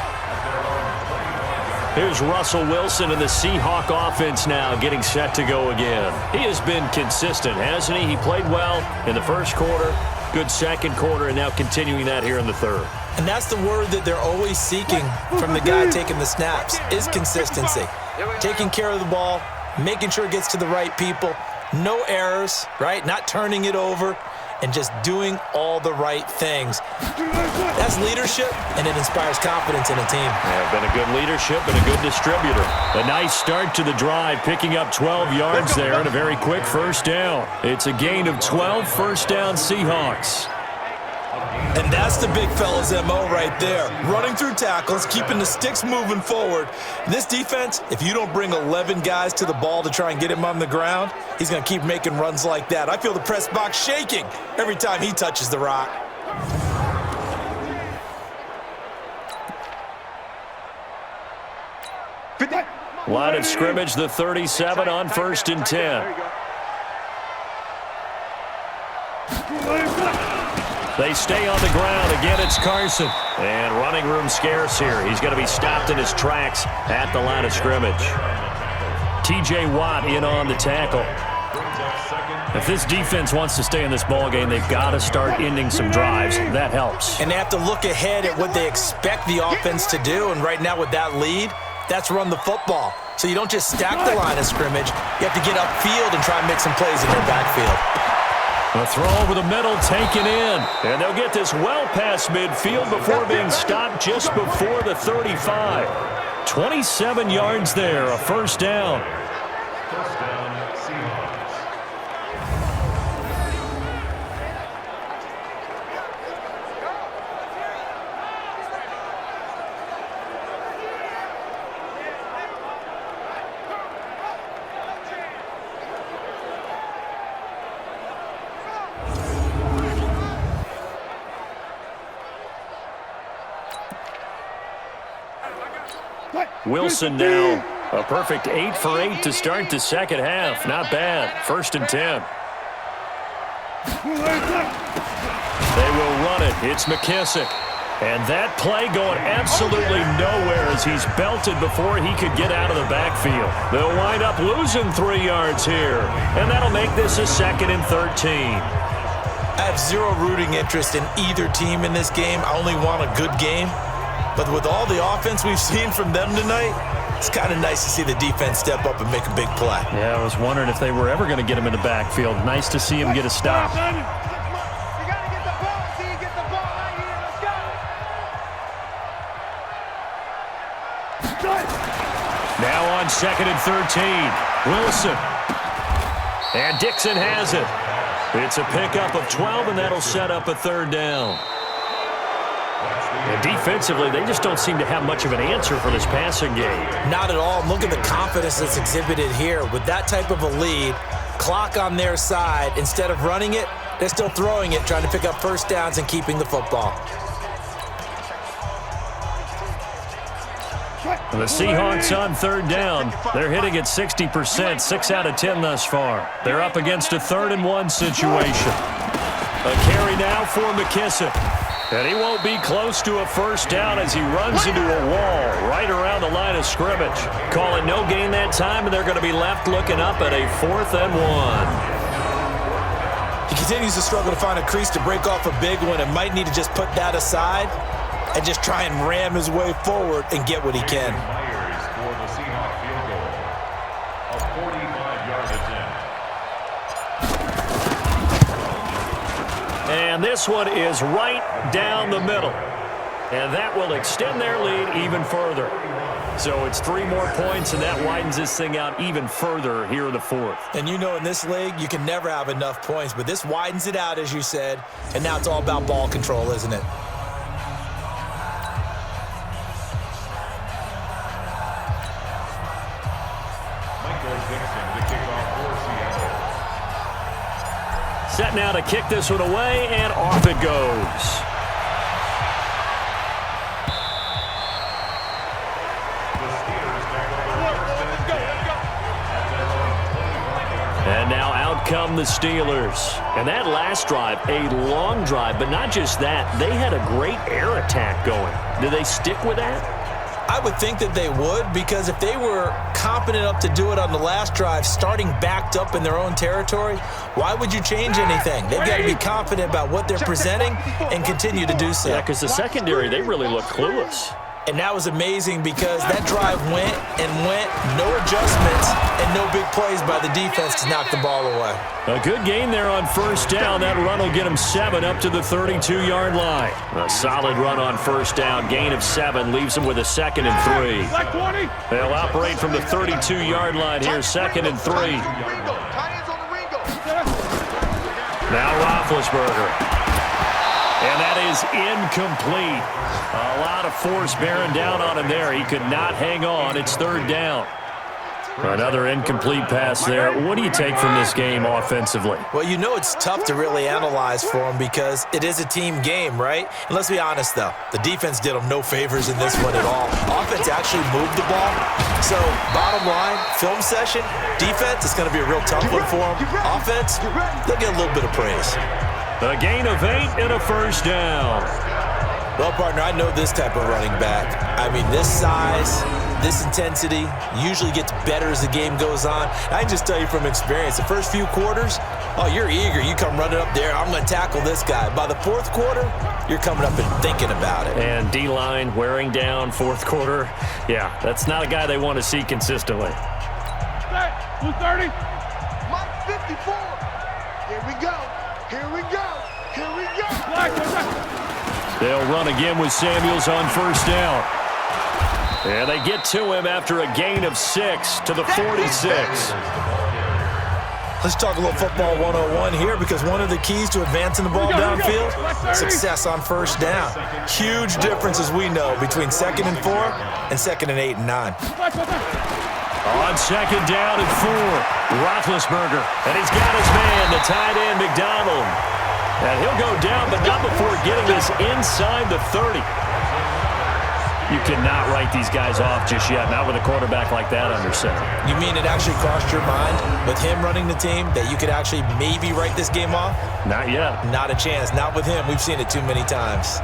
Here's Russell Wilson and the Seahawk offense now getting set to go again. He has been consistent, hasn't he? He played well in the first quarter, good second quarter, and now continuing that here in the third.
And that's the word that they're always seeking from the guy taking the snaps, is consistency. Taking care of the ball, making sure it gets to the right people, no errors, right? Not turning it over, and just doing all the right things. That's leadership, and it inspires confidence in a team.
Yeah, been a good leadership and a good distributor. A nice start to the drive, picking up 12 yards there and a very quick first down. It's a gain of 12, first down Seahawks.
And that's the big fella's MO right there. Running through tackles, keeping the sticks moving forward. This defense, if you don't bring 11 guys to the ball to try and get him on the ground, he's going to keep making runs like that. I feel the press box shaking every time he touches the rock.
Line of scrimmage, the 37 on 1st and 10. They stay on the ground. Again, it's Carson. And running room scarce here. He's going to be stopped in his tracks at the line of scrimmage. T.J. Watt in on the tackle. If this defense wants to stay in this ballgame, they've got to start ending some drives. That helps.
And they have to look ahead at what they expect the offense to do. And right now with that lead, that's run the football. So you don't just stack the line of scrimmage. You have to get upfield and try and make some plays in their backfield.
A throw over the middle, taken in. And they'll get this well past midfield before being stopped just before the 35. 27 yards there, a first down.
First down, Seahawks.
Wilson now, a perfect 8 for 8 to start the second half. Not bad. 1st and 10. They will run it. It's McKissick. And that play going absolutely nowhere as he's belted before he could get out of the backfield. They'll wind up losing 3 yards here. And that'll make this a 2nd and 13.
I have zero rooting interest in either team in this game. I only want a good game. But with all the offense we've seen from them tonight, it's kind of nice to see the defense step up and make a big play.
Yeah, I was wondering if they were ever going to get him in the backfield. Nice to see him get a stop.
You got to get the ball. See, you get the ball right here. Let's go.
Now on 2nd and 13, Wilson. And Dixon has it. It's a pickup of 12, and that'll set up a 3rd down. And defensively, they just don't seem to have much of an answer for this passing game.
Not at all. Look at the confidence that's exhibited here. With that type of a lead, clock on their side, instead of running it, they're still throwing it, trying to pick up first downs and keeping the football.
And the Seahawks on third down. They're hitting at 60%, 6 out of 10 thus far. They're up against a 3rd-and-1 situation. A carry now for McKissick. And he won't be close to a first down as he runs into a wall right around the line of scrimmage. Call it no gain that time, and they're going to be left looking up at a 4th-and-1.
He continues to struggle to find a crease to break off a big one and might need to just put that aside and just try and ram his way forward and get what he can.
Myers for the Seahawks field goal. A 45-yard attempt.
And this one is right down the middle. And that will extend their lead even further. So it's 3 more points, and that widens this thing out even further here in the 4th.
And you know in this league, you can never have enough points, but this widens it out, as you said, and now it's all about ball control, isn't it?
Set now to kick this one away, and off it goes. And now out come the Steelers. And that last drive, a long drive, but not just that. They had a great air attack going. Do they stick with that?
I would think that they would, because if they were competent enough to do it on the last drive, starting backed up in their own territory, why would you change anything? They've got to be confident about what they're presenting and continue to do so.
Yeah, because the secondary, they really look clueless.
And that was amazing because that drive went and went, no adjustments, and no big plays by the defense to knock the ball away.
A good gain there on first down. That run will get him 7 up to the 32-yard line. A solid run on first down. Gain of 7 leaves him with a 2nd and 3. They'll operate from the 32-yard line here, 2nd and 3. Now Roethlisberger. And that is incomplete. A lot of force bearing down on him there. He could not hang on. It's 3rd down. Another incomplete pass there. What do you take from this game offensively?
Well, you know it's tough to really analyze for him because it is a team game, right? And let's be honest, though. The defense did them no favors in this one at all. Offense actually moved the ball. So, bottom line, film session, defense, it's going to be a real tough one for them. Offense, they'll get a little bit of praise.
A gain of 8 and a first down.
Well, partner, I know this type of running back. I mean, this size, this intensity usually gets better as the game goes on. I can just tell you from experience, the first few quarters, oh, you're eager. You come running up there, I'm going to tackle this guy. By the 4th quarter, you're coming up and thinking about it.
And D-line wearing down 4th quarter. Yeah, that's not a guy they want to see consistently.
230. Mike 54. Here we go. Here we go. Here we go.
They'll run again with Samuels on first down. And they get to him after a gain of 6 to the 46.
Let's talk a little football 101 here because one of the keys to advancing the ball downfield, success on first down. Huge difference, as we know, between 2nd and 4 and 2nd and 8 and 9.
On 2nd down and 4, Roethlisberger. And he's got his man, the tight end, McDonald. And he'll go down, but not before getting this inside the 30. You cannot write these guys off just yet, not with a quarterback like that under center.
You mean it actually crossed your mind with him running the team that you could actually maybe write this game off?
Not yet.
Not a chance. Not with him. We've seen it too many times.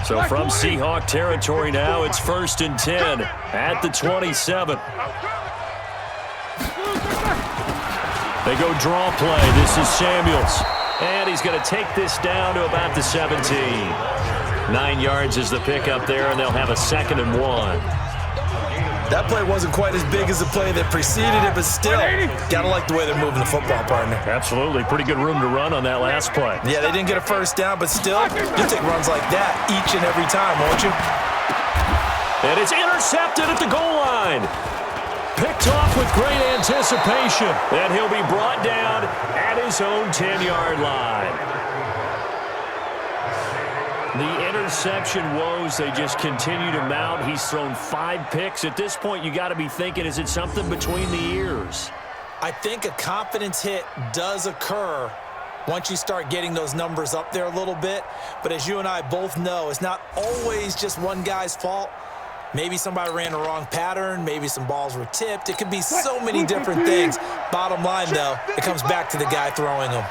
So from Seahawk territory now, it's 1st and 10 at the 27. They go draw play. This is Samuels. And he's going to take this down to about the 17. 9 yards is the pickup there, and they'll have a 2nd and 1.
That play wasn't quite as big as the play that preceded it, but still, got to like the way they're moving the football, partner.
Absolutely. Pretty good room to run on that last play.
Yeah, they didn't get a first down, but still, you'll take runs like that each and every time, won't you?
And it's intercepted at the goal line. Picked off with great anticipation. And he'll be brought down at his own 10-yard line. The interception woes, they just continue to mount. He's thrown 5 picks. At this point, you got to be thinking, is it something between the ears?
I think a confidence hit does occur once you start getting those numbers up there a little bit. But as you and I both know, it's not always just one guy's fault. Maybe somebody ran the wrong pattern. Maybe some balls were tipped. It could be so many different things. Bottom line, though, it comes back to the guy throwing them.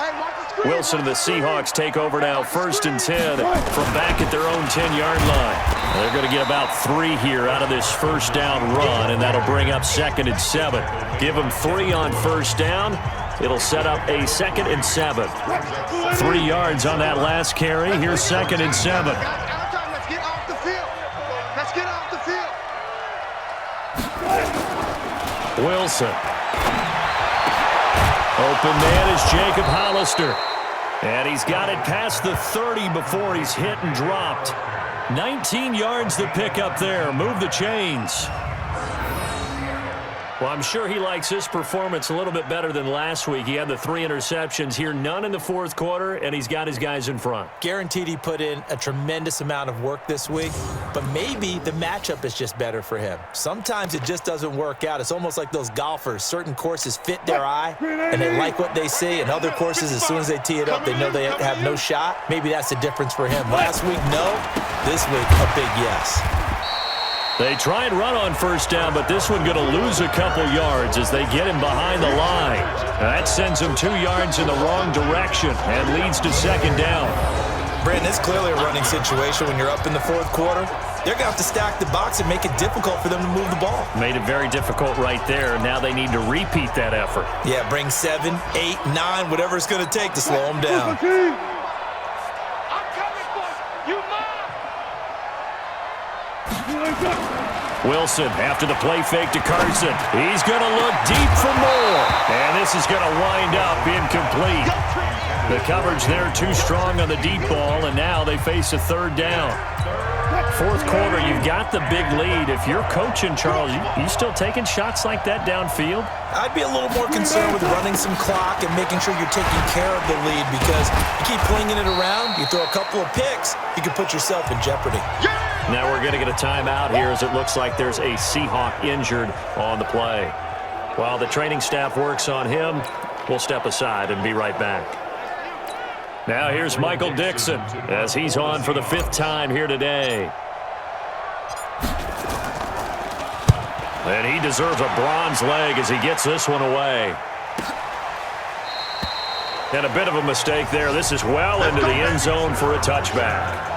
Wilson and the Seahawks take over now, 1st and 10 from back at their own 10-yard line. They're going to get about 3 here out of this first down run, and that'll bring up 2nd and 7. Give them 3 on first down. It'll set up a 2nd and 7. 3 yards on that last carry. Here's 2nd and 7.
Let's get off the field. Let's get off the field.
Wilson. Open man is Jacob Hollister. And he's got it past the 30 before he's hit and dropped. 19 yards to pick up there. Move the chains. Well, I'm sure he likes this performance a little bit better than last week. He had the 3 interceptions here, none in the 4th quarter, and he's got his guys in front.
Guaranteed he put in a tremendous amount of work this week, but maybe the matchup is just better for him. Sometimes it just doesn't work out. It's almost like those golfers. Certain courses fit their eye, and they like what they see, and other courses, as soon as they tee it up, they know they have no shot. Maybe that's the difference for him. Last week, no. This week, a big yes.
They try and run on first down, but this one going to lose a couple yards as they get him behind the line. That sends him 2 yards in the wrong direction and leads to 2nd down.
Brandon, it's clearly a running situation when you're up in the 4th quarter. They're going to have to stack the box and make it difficult for them to move the ball.
Made it very difficult right there. Now they need to repeat that effort.
Yeah, bring 7, 8, 9, whatever it's going to take to slow them down.
Wilson after the play fake to Carson. He's going to look deep for more. And this is going to wind up incomplete. The coverage there too strong on the deep ball, and now they face a 3rd down. 4th quarter, you've got the big lead. If you're coaching, Charles, you still taking shots like that downfield?
I'd be a little more concerned with running some clock and making sure you're taking care of the lead, because you keep flinging it around, you throw a couple of picks, you can put yourself in jeopardy.
Now we're going to get a timeout here as it looks like there's a Seahawk injured on the play. While the training staff works on him, we'll step aside and be right back. Now here's Michael Dixon as he's on for the 5th time here today. And he deserves a bronze leg as he gets this one away. And a bit of a mistake there. This is well into the end zone for a touchback.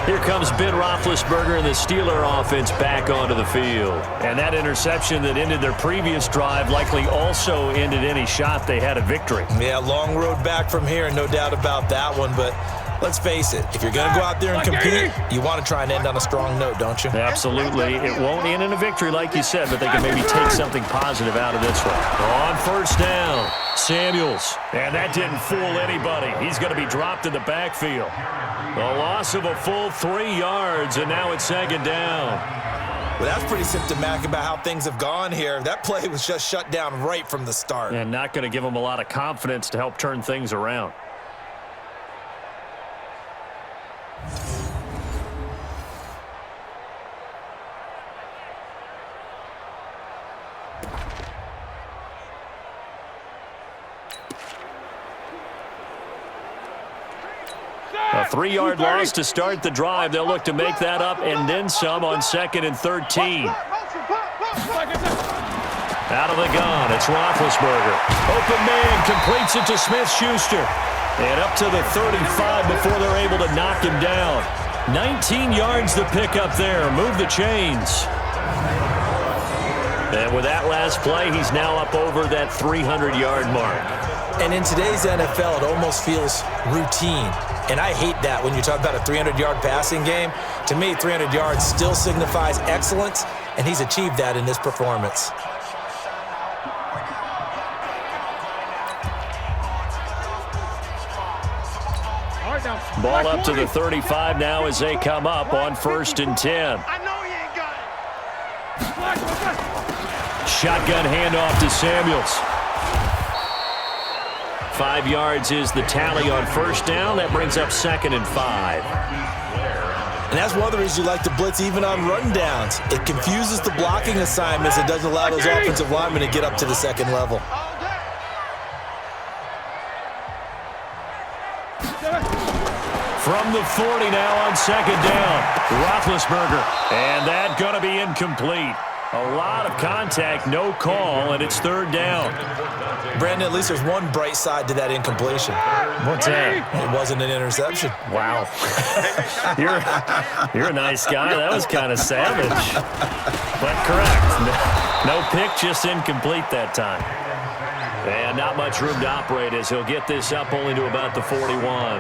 Here comes Ben Roethlisberger and the Steeler offense back onto the field. And that interception that ended their previous drive likely also ended any shot they had at victory.
Yeah, long road back from here, no doubt about that one. But let's face it, if you're going to go out there and compete, you want to try and end on a strong note, don't you?
Absolutely. It won't end in a victory like you said, but they can maybe take something positive out of this one. On first down, Samuels. And that didn't fool anybody. He's going to be dropped in the backfield. A loss of a full 3 yards, and now it's 2nd down.
Well, that's pretty symptomatic about how things have gone here. That play was just shut down right from the start.
And not going to give them a lot of confidence to help turn things around. A 3-yard loss to start the drive. They'll look to make that up and then some on 2nd and 13. Out of the gun, it's Roethlisberger. Open man, completes it to Smith-Schuster. And up to the 35 before they're able to knock him down. 19 yards to pick up there. Move the chains. And with that last play, he's now up over that 300-yard mark.
And in today's NFL, it almost feels routine. And I hate that when you talk about a 300-yard passing game. To me, 300 yards still signifies excellence, and he's achieved that in this performance.
Ball up to the 35 now as they come up on 1st and 10. Shotgun handoff to Samuels. 5 yards is the tally on first down. That brings up 2nd and 5.
And that's one of the reasons you like to blitz even on rundowns. It confuses the blocking assignments. It doesn't allow those offensive linemen to get up to the second level.
From the 40 now on 2nd down. Roethlisberger. And that going to be incomplete. A lot of contact, no call, and it's 3rd down.
Brandon, at least there's one bright side to that incompletion.
What's that?
It wasn't an interception.
Wow. You're a nice guy. That was kind of savage. But correct. No pick, just incomplete that time. And not much room to operate as he'll get this up only to about the 41.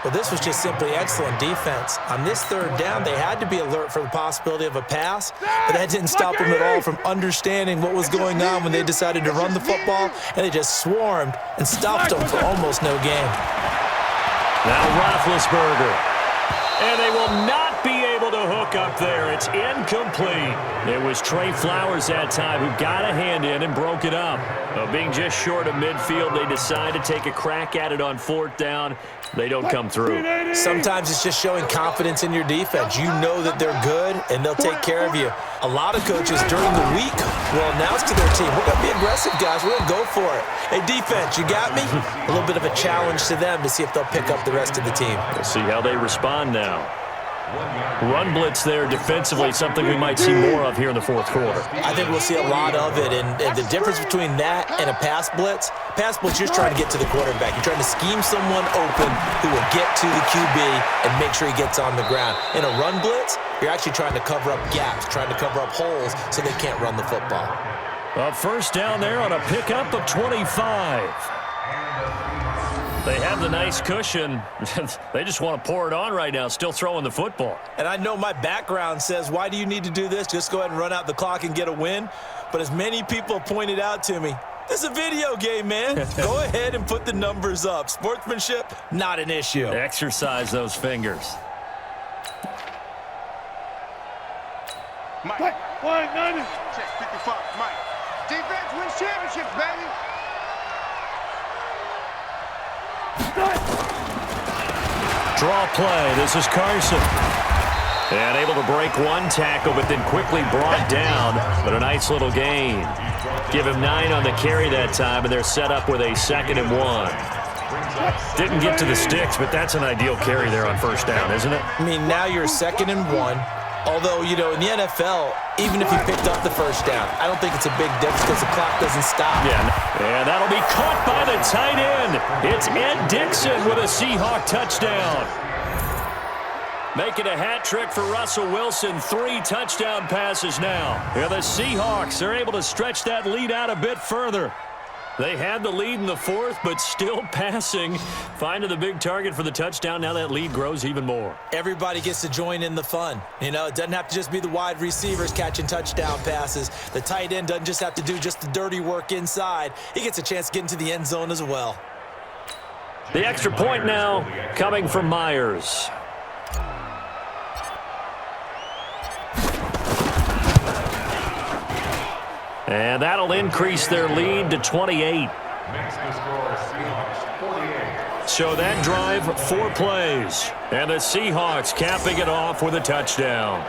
Well, this was just simply excellent defense. On this 3rd down, they had to be alert for the possibility of a pass, but that didn't stop them at all from understanding what was going on when they decided to run the football, and they just swarmed and stuffed them for almost no gain.
Now Roethlisberger. And they will not be able to hook up there. It's incomplete. It was Trey Flowers that time who got a hand in and broke it up. Being just short of midfield, they decide to take a crack at it on 4th down. They don't come through.
Sometimes it's just showing confidence in your defense. You know that they're good, and they'll take care of you. A lot of coaches during the week will announce to their team, we're going to be aggressive, guys. We're going to go for it. Hey, defense, you got me? A little bit of a challenge to them to see if they'll pick up the rest of the team.
We'll see how they respond now. Run blitz there defensively, something we might see more of here in the 4th quarter.
I think we'll see a lot of it, and the difference between that and a pass blitz, you're just trying to get to the quarterback. You're trying to scheme someone open who will get to the QB and make sure he gets on the ground. In a run blitz, you're actually trying to cover up gaps, trying to cover up holes so they can't run the football.
A 1st down there on a pickup of 25. They have the nice cushion. They just want to pour it on right now, still throwing the football.
And I know my background says, why do you need to do this? Just go ahead and run out the clock and get a win. But as many people pointed out to me, this is a video game, man. Go ahead and put the numbers up. Sportsmanship, not an issue.
Exercise those fingers.
Mike. 190. Check 55, Mike. Defense wins championships, baby.
Draw play. This is Carson. And able to break one tackle, but then quickly brought down. But a nice little gain. Give him 9 on the carry that time, and they're set up with a 2nd and 1. Didn't get to the sticks, but that's an ideal carry there on 1st down, isn't it?
I mean, now you're 2nd and 1. Although, you know, in the NFL, even if you picked up the 1st down, I don't think it's a big difference because the clock doesn't stop.
Yeah, and that'll be caught by the tight end. It's Ed Dixon with a Seahawk touchdown. Making a hat trick for Russell Wilson. 3 touchdown passes now. Yeah, the Seahawks are able to stretch that lead out a bit further. They had the lead in the 4th, but still passing. Finding the big target for the touchdown. Now that lead grows even more.
Everybody gets to join in the fun. You know, it doesn't have to just be the wide receivers catching touchdown passes. The tight end doesn't just have to do just the dirty work inside. He gets a chance to get into the end zone as well.
The extra point now coming from Myers. And that'll increase their lead to 28. So that drive, 4 plays. And the Seahawks capping it off with a touchdown.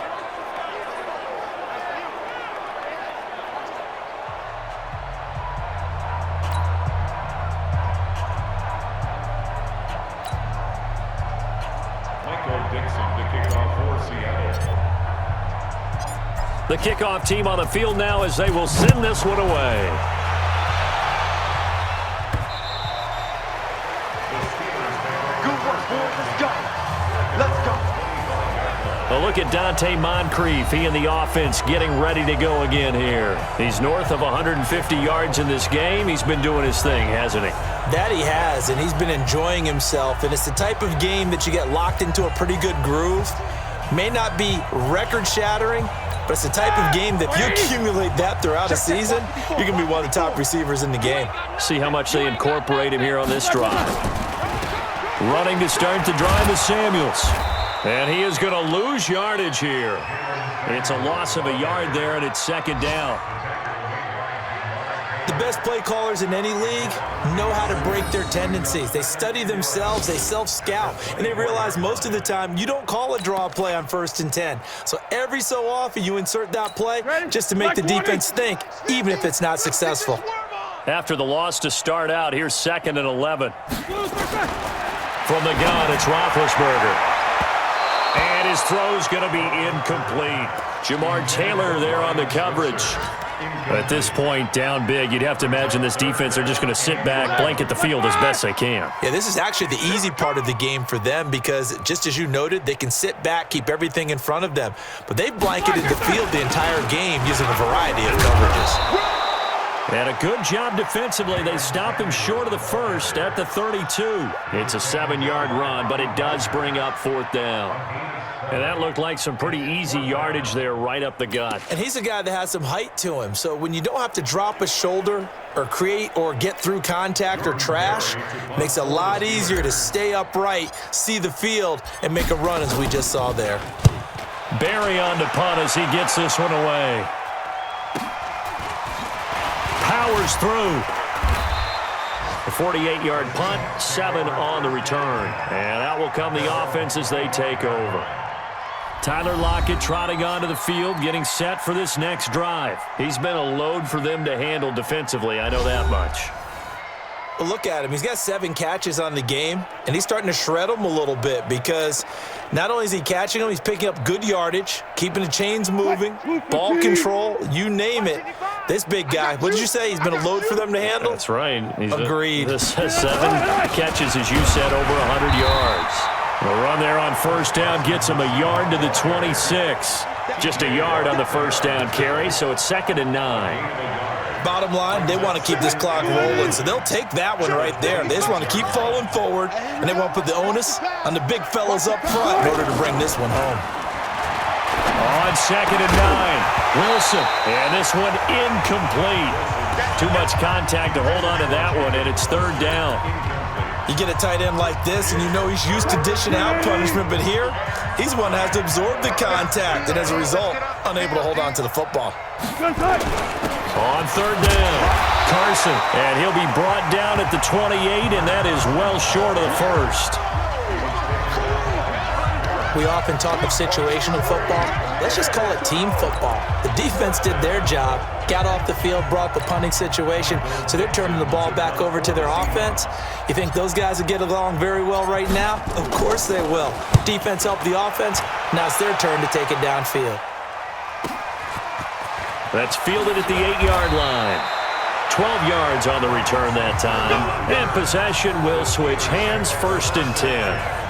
The kickoff team on the field now as they will send this one away.
Good work, boys. Let's go. Let's go.
A look at Dante Moncrief. He and the offense getting ready to go again here. He's north of 150 yards in this game. He's been doing his thing, hasn't he?
That he has, and he's been enjoying himself. And it's the type of game that you get locked into a pretty good groove. May not be record-shattering, but it's the type of game that if you accumulate that throughout a season, you're going to be one of the top receivers in the game.
See how much they incorporate him here on this drive. Running to start the drive is Samuels. And he is going to lose yardage here. It's a loss of a yard there, and it's 2nd down.
The best best play callers in any league know how to break their tendencies. They study themselves, they self-scout, and they realize most of the time you don't call a draw play on 1st and 10. So every so often you insert that play just to make the defense think, even if it's not successful.
After the loss to start out, here's 2nd and 11. From the gun, it's Roethlisberger. And his throw's going to be incomplete. Jamar Taylor there on the coverage. At this point, down big, you'd have to imagine this defense are just going to sit back, blanket the field as best they can.
Yeah, this is actually the easy part of the game for them because, just as you noted, they can sit back, keep everything in front of them. But they've blanketed the field the entire game using a variety of coverages.
And a good job defensively. They stop him short of the first at the 32. It's a 7-yard run, but it does bring up 4th down. And that looked like some pretty easy yardage there right up the gut.
And he's a guy that has some height to him. So when you don't have to drop a shoulder or create or get through contact or trash, it makes it a lot easier to stay upright, see the field, and make a run as we just saw there.
Barry on to punt as he gets this one away. Powers through. A 48-yard punt, 7 on the return. And out will come the offense as they take over. Tyler Lockett trotting onto the field, getting set for this next drive. He's been a load for them to handle defensively, I know that much.
Well, look at him. He's got 7 catches on the game, and he's starting to shred them a little bit because not only is he catching them, he's picking up good yardage, keeping the chains moving, ball control, you name it. This big guy, what did you say? He's been a load for them to handle?
That's right.
Agreed.
This has 7 catches, as you said, over 100 yards. The run there on 1st down gets him a yard to the 26. Just a yard on the 1st down carry, so it's 2nd and 9.
Bottom line, they want to keep this clock rolling, so they'll take that one right there. They just want to keep falling forward, and they want to put the onus on the big fellas up front in order to bring this one home.
On 2nd and 9, Wilson, and this one incomplete. Too much contact to hold on to that one, and it's 3rd down.
You get a tight end like this, and you know he's used to dishing out punishment, but here, he's the one that has to absorb the contact, and as a result, unable to hold on to the football.
On 3rd down, Carson, and he'll be brought down at the 28, and that is well short of the first.
We often talk of situational football. Let's just call it team football. The defense did their job, got off the field, brought the punting situation, so they're turning the ball back over to their offense. You think those guys will get along very well right now? Of course they will. Defense helped the offense. Now it's their turn to take it downfield.
That's fielded at the 8-yard line. 12 yards on the return that time. And possession will switch hands, 1st and 10.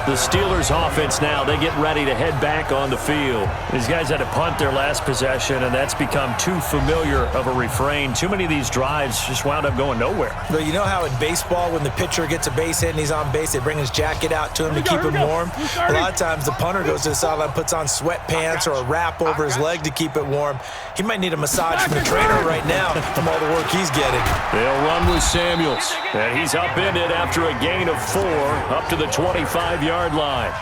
The Steelers offense now, they get ready to head back on the field. These guys had to punt their last possession, and that's become too familiar of a refrain. Too many of these drives just wound up going nowhere.
But you know how in baseball, when the pitcher gets a base hit and he's on base, they bring his jacket out to him to keep him warm? A lot of times the punter goes to the sideline, puts on sweatpants or a wrap over his leg to keep it warm. He might need a massage from the trainer right now from all the work he's getting.
They'll run with Samuels. And he's upended after a gain of 4 up to the 25-yard line.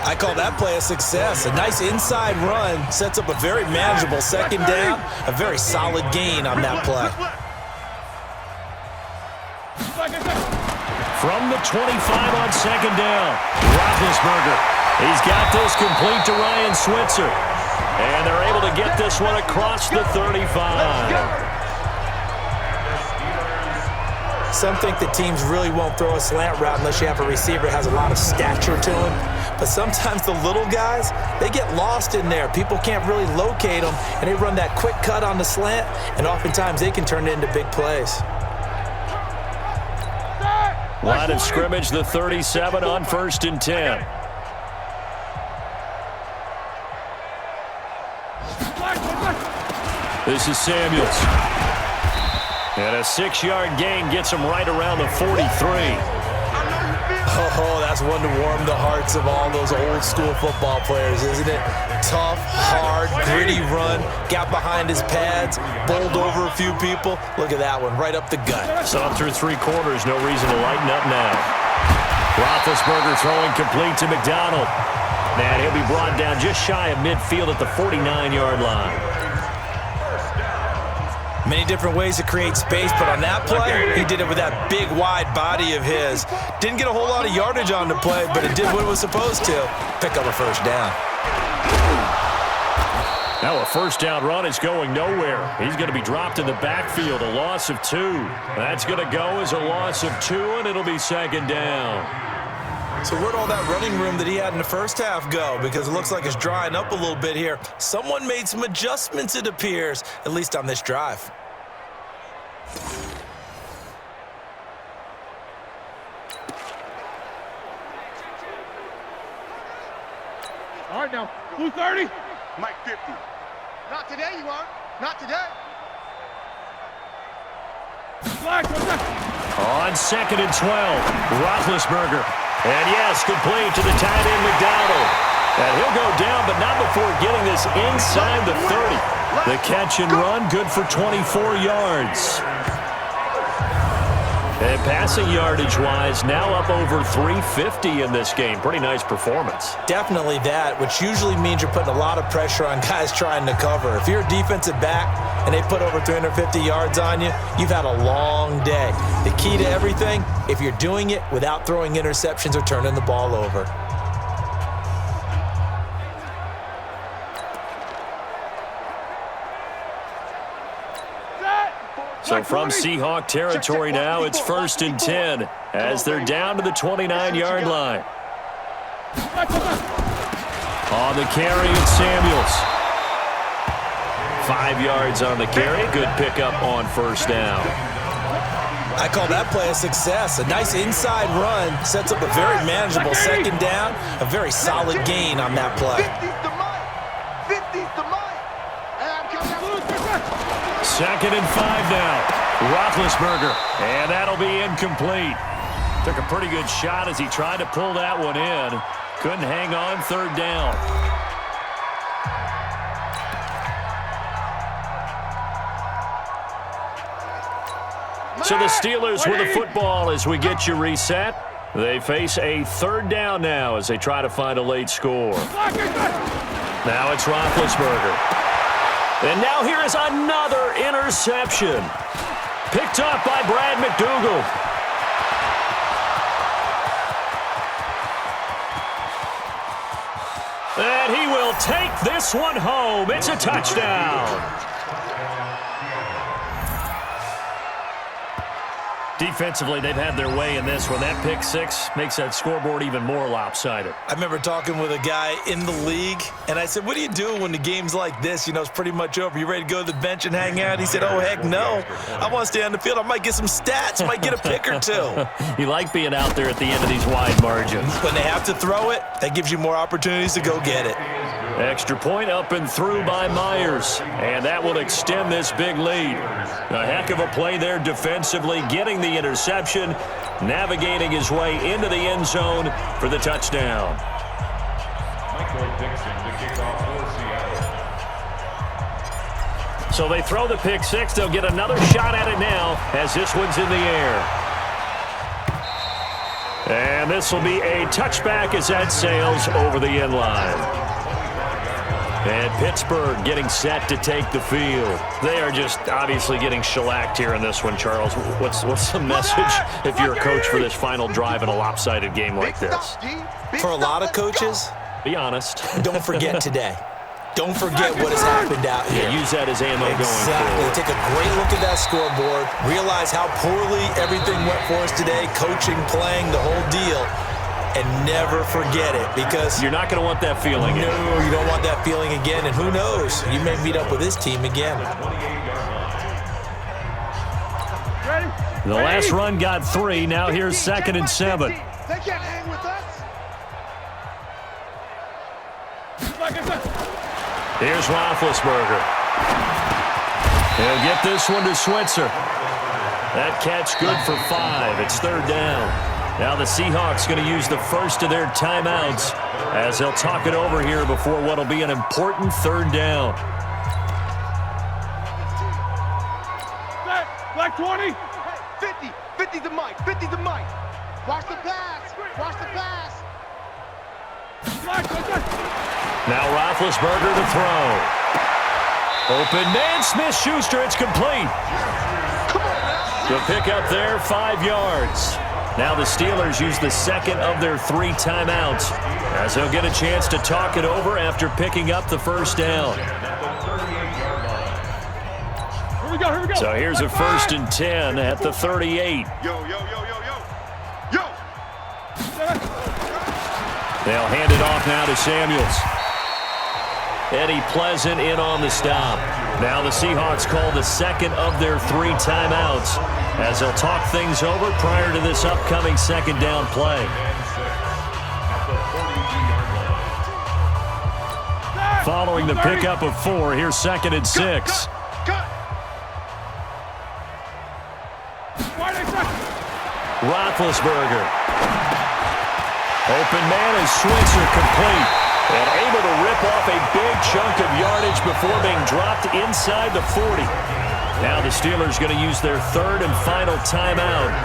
I call that play a success. A nice inside run sets up a very manageable 2nd down, a very solid gain on that play.
From the 25 on 2nd down, Roethlisberger. He's got this complete to Ryan Switzer. And they're able to get this one across the 35.
Some think that teams really won't throw a slant route unless you have a receiver that has a lot of stature to him. But sometimes the little guys, they get lost in there. People can't really locate them, and they run that quick cut on the slant, and oftentimes they can turn it into big plays.
Line of scrimmage, the 37 on 1st and 10. This is Samuels. And a 6-yard gain gets him right around the 43.
Oh, that's one to warm the hearts of all those old school football players, isn't it? Tough, hard, gritty run, got behind his pads, bowled over a few people. Look at that one, right up the gut.
Saw through 3 quarters, no reason to lighten up now. Roethlisberger throwing complete to McDonald. And he'll be brought down just shy of midfield at the 49-yard line.
Many different ways to create space, but on that play, he did it with that big, wide body of his. Didn't get a whole lot of yardage on the play, but it did what it was supposed to. Pick up a first down.
Now a first down run is going nowhere. He's going to be dropped in the backfield, a loss of 2. That's going to go as a loss of 2, and it'll be second down.
So where'd all that running room that he had in the first half go? Because it looks like it's drying up a little bit here. Someone made some adjustments, it appears, at least on this drive.
All right, now, blue 30. Mike 50. Not today, you aren't. Not today.
On 2nd and 12, Roethlisberger. And yes, complete to the tight end, McDonald. And he'll go down, but not before getting this inside the 30. The catch and run, good for 24 yards. And passing yardage-wise, now up over 350 in this game. Pretty nice performance.
Definitely that, which usually means you're putting a lot of pressure on guys trying to cover. If you're a defensive back and they put over 350 yards on you, you've had a long day. The key to everything, if you're doing it without throwing interceptions or turning the ball over.
So from Seahawk territory now, it's 1st and 10 as they're down to the 29-yard line. On the carry, it's Samuels. 5 yards on the carry. Good pickup on first down.
I call that play a success. A nice inside run sets up a very manageable second down. A very solid gain on that play.
50's the mic. And I'm coming out.
2nd and 5 now. Roethlisberger. And that'll be incomplete. Took a pretty good shot as he tried to pull that one in. Couldn't hang on, 3rd down. So the Steelers with the football as we get you reset. They face a 3rd down now as they try to find a late score. Now it's Roethlisberger. And now here is another interception. Picked up by Brad McDougal. And he will take this one home. It's a touchdown. Defensively, they've had their way in this one. That pick six makes that scoreboard even more lopsided.
I remember talking with a guy in the league, and I said, what do you do when the game's like this? You know, it's pretty much over. You ready to go to the bench and hang out? He said, oh, heck no. I want to stay on the field. I might get some stats. Might get a pick or two.
You like being out there at the end of these wide margins.
When they have to throw it, that gives you more opportunities to go get it.
Extra point up and through by Myers. And that will extend this big lead. A heck of a play there defensively, getting the interception, navigating his way into the end zone for the touchdown. So they throw the pick six. They'll get another shot at it now as this one's in the air. And this will be a touchback as that sails over the end line. And Pittsburgh getting set to take the field. They are just obviously getting shellacked here in this one, Charles. What's the message if you're a coach for this final drive in a lopsided game like this?
For a lot of coaches,
be honest.
Don't forget today. Don't forget what has happened out here.
Yeah, use that as ammo going
forward. Take a great look at that scoreboard. Realize how poorly everything went for us today. Coaching, playing, the whole deal. And never forget it, because
you're not going to want that feeling.
No, you don't want that feeling again. And who knows? You may meet up with this team again.
The last run got 3. Now here's 2nd and 7.
They can't hang with us.
Here's Roethlisberger. He'll get this one to Switzer. That catch good for 5. It's 3rd down. Now the Seahawks going to use the first of their timeouts as they'll talk it over here before what will be an important 3rd down.
Black 20. 50. 50 the mic. 50 the mic. Watch the pass. Watch the pass.
Now Roethlisberger to throw. Open man, Smith-Schuster, it's complete. The pickup there, 5 yards. Now the Steelers use the second of their 3 timeouts as they'll get a chance to talk it over after picking up the first down.
Here we go.
So here's a 1st and 10 at the 38.
Yo.
They'll hand it off now to Samuels. Eddie Pleasant in on the stop. Now the Seahawks call the second of their 3 timeouts as they'll talk things over prior to this upcoming second down play. Following the pickup of 4, here's 2nd and 6. Roethlisberger. Open man is Switzer, complete. And able to rip off a big chunk of yardage before being dropped inside the 40. Now the Steelers going to use their 3rd and final timeout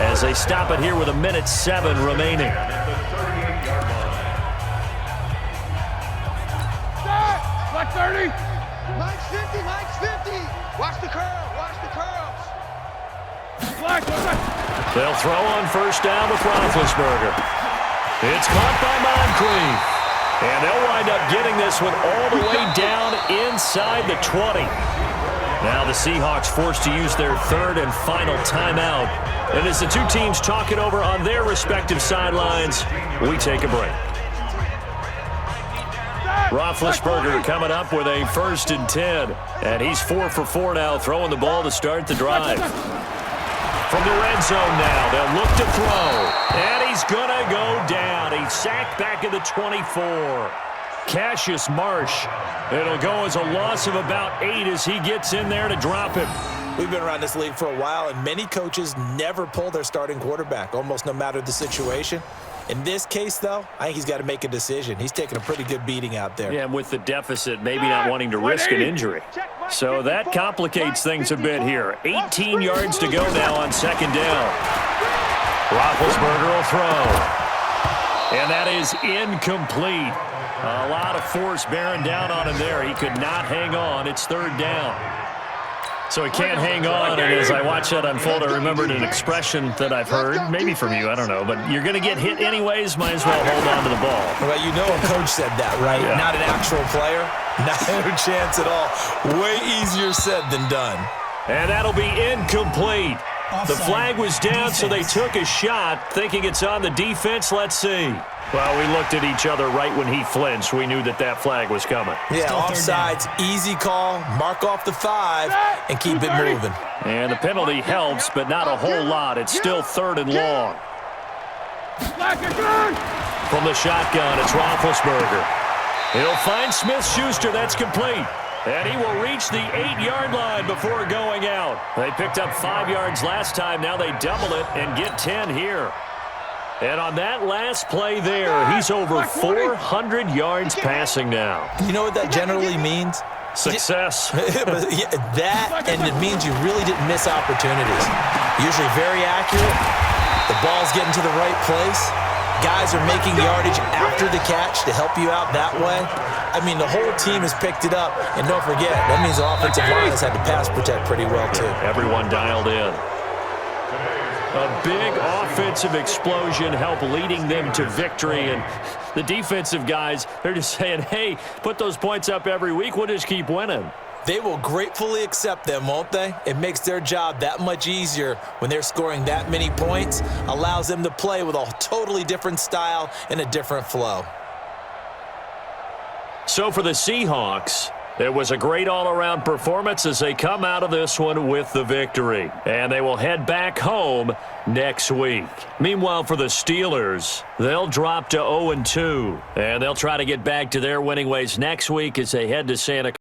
as they stop it here with 1:07 remaining.
Black 30.
Mike's 50. Watch the curls.
Black.
They'll throw on 1st down with Roethlisberger. It's caught by Moncrief. And they'll wind up getting this one all the way down inside the 20. Now the Seahawks forced to use their 3rd and final timeout. And as the 2 teams talk it over on their respective sidelines, we take a break. Roethlisberger coming up with a 1st and 10. And he's 4 for 4 now, throwing the ball to start the drive. From the red zone now, they'll look to throw. And he's going to go down. He's sacked back at the 24. Cassius Marsh. It'll go as a loss of about 8 as he gets in there to drop him.
We've been around this league for a while, and many coaches never pull their starting quarterback, almost no matter the situation. In this case, though, I think he's got to make a decision. He's taking a pretty good beating out there.
Yeah, and with the deficit, maybe not wanting to risk an injury. So that complicates things a bit here. 18 yards to go now on 2nd down. Roethlisberger will throw. And that is incomplete. A lot of force bearing down on him there. He could not hang on. It's 3rd down. So he can't hang on, and as I watch that unfold, I remembered an expression that I've heard, maybe from you, I don't know, but you're going to get hit anyways, might as well hold on to the ball.
Well, you know a coach said that, right?
Yeah.
Not an actual player. Not a chance at all. Way easier said than done.
And that'll be incomplete. The flag was down, so they took a shot, thinking it's on the defense. Let's see. Well, we looked at each other right when he flinched. We knew that that flag was coming.
Yeah, offsides, easy call, mark off the 5, and keep it moving.
And the penalty helps, but not a whole lot. It's still 3rd and long. From the shotgun, it's Roethlisberger. He'll find Smith-Schuster. That's complete. And he will reach the 8-yard line before going out. They picked up 5 yards last time. Now they double it and get 10 here. And on that last play there, he's over 400 yards passing now.
You know what that generally means?
Success.
That, and it means you really didn't miss opportunities. Usually very accurate. The ball's getting to the right place. Guys are making yardage after the catch to help you out that way. I mean, the whole team has picked it up. And don't forget, that means the offensive line has had to pass protect pretty well, too.
Everyone dialed in. A big offensive explosion helped leading them to victory. And the defensive guys, they're just saying, hey, put those points up every week. We'll just keep winning.
They will gratefully accept them, won't they? It makes their job that much easier when they're scoring that many points. Allows them to play with a totally different style and a different flow.
So for the Seahawks, it was a great all-around performance as they come out of this one with the victory. And they will head back home next week. Meanwhile, for the Steelers, they'll drop to 0-2. And they'll try to get back to their winning ways next week as they head to Santa Clara.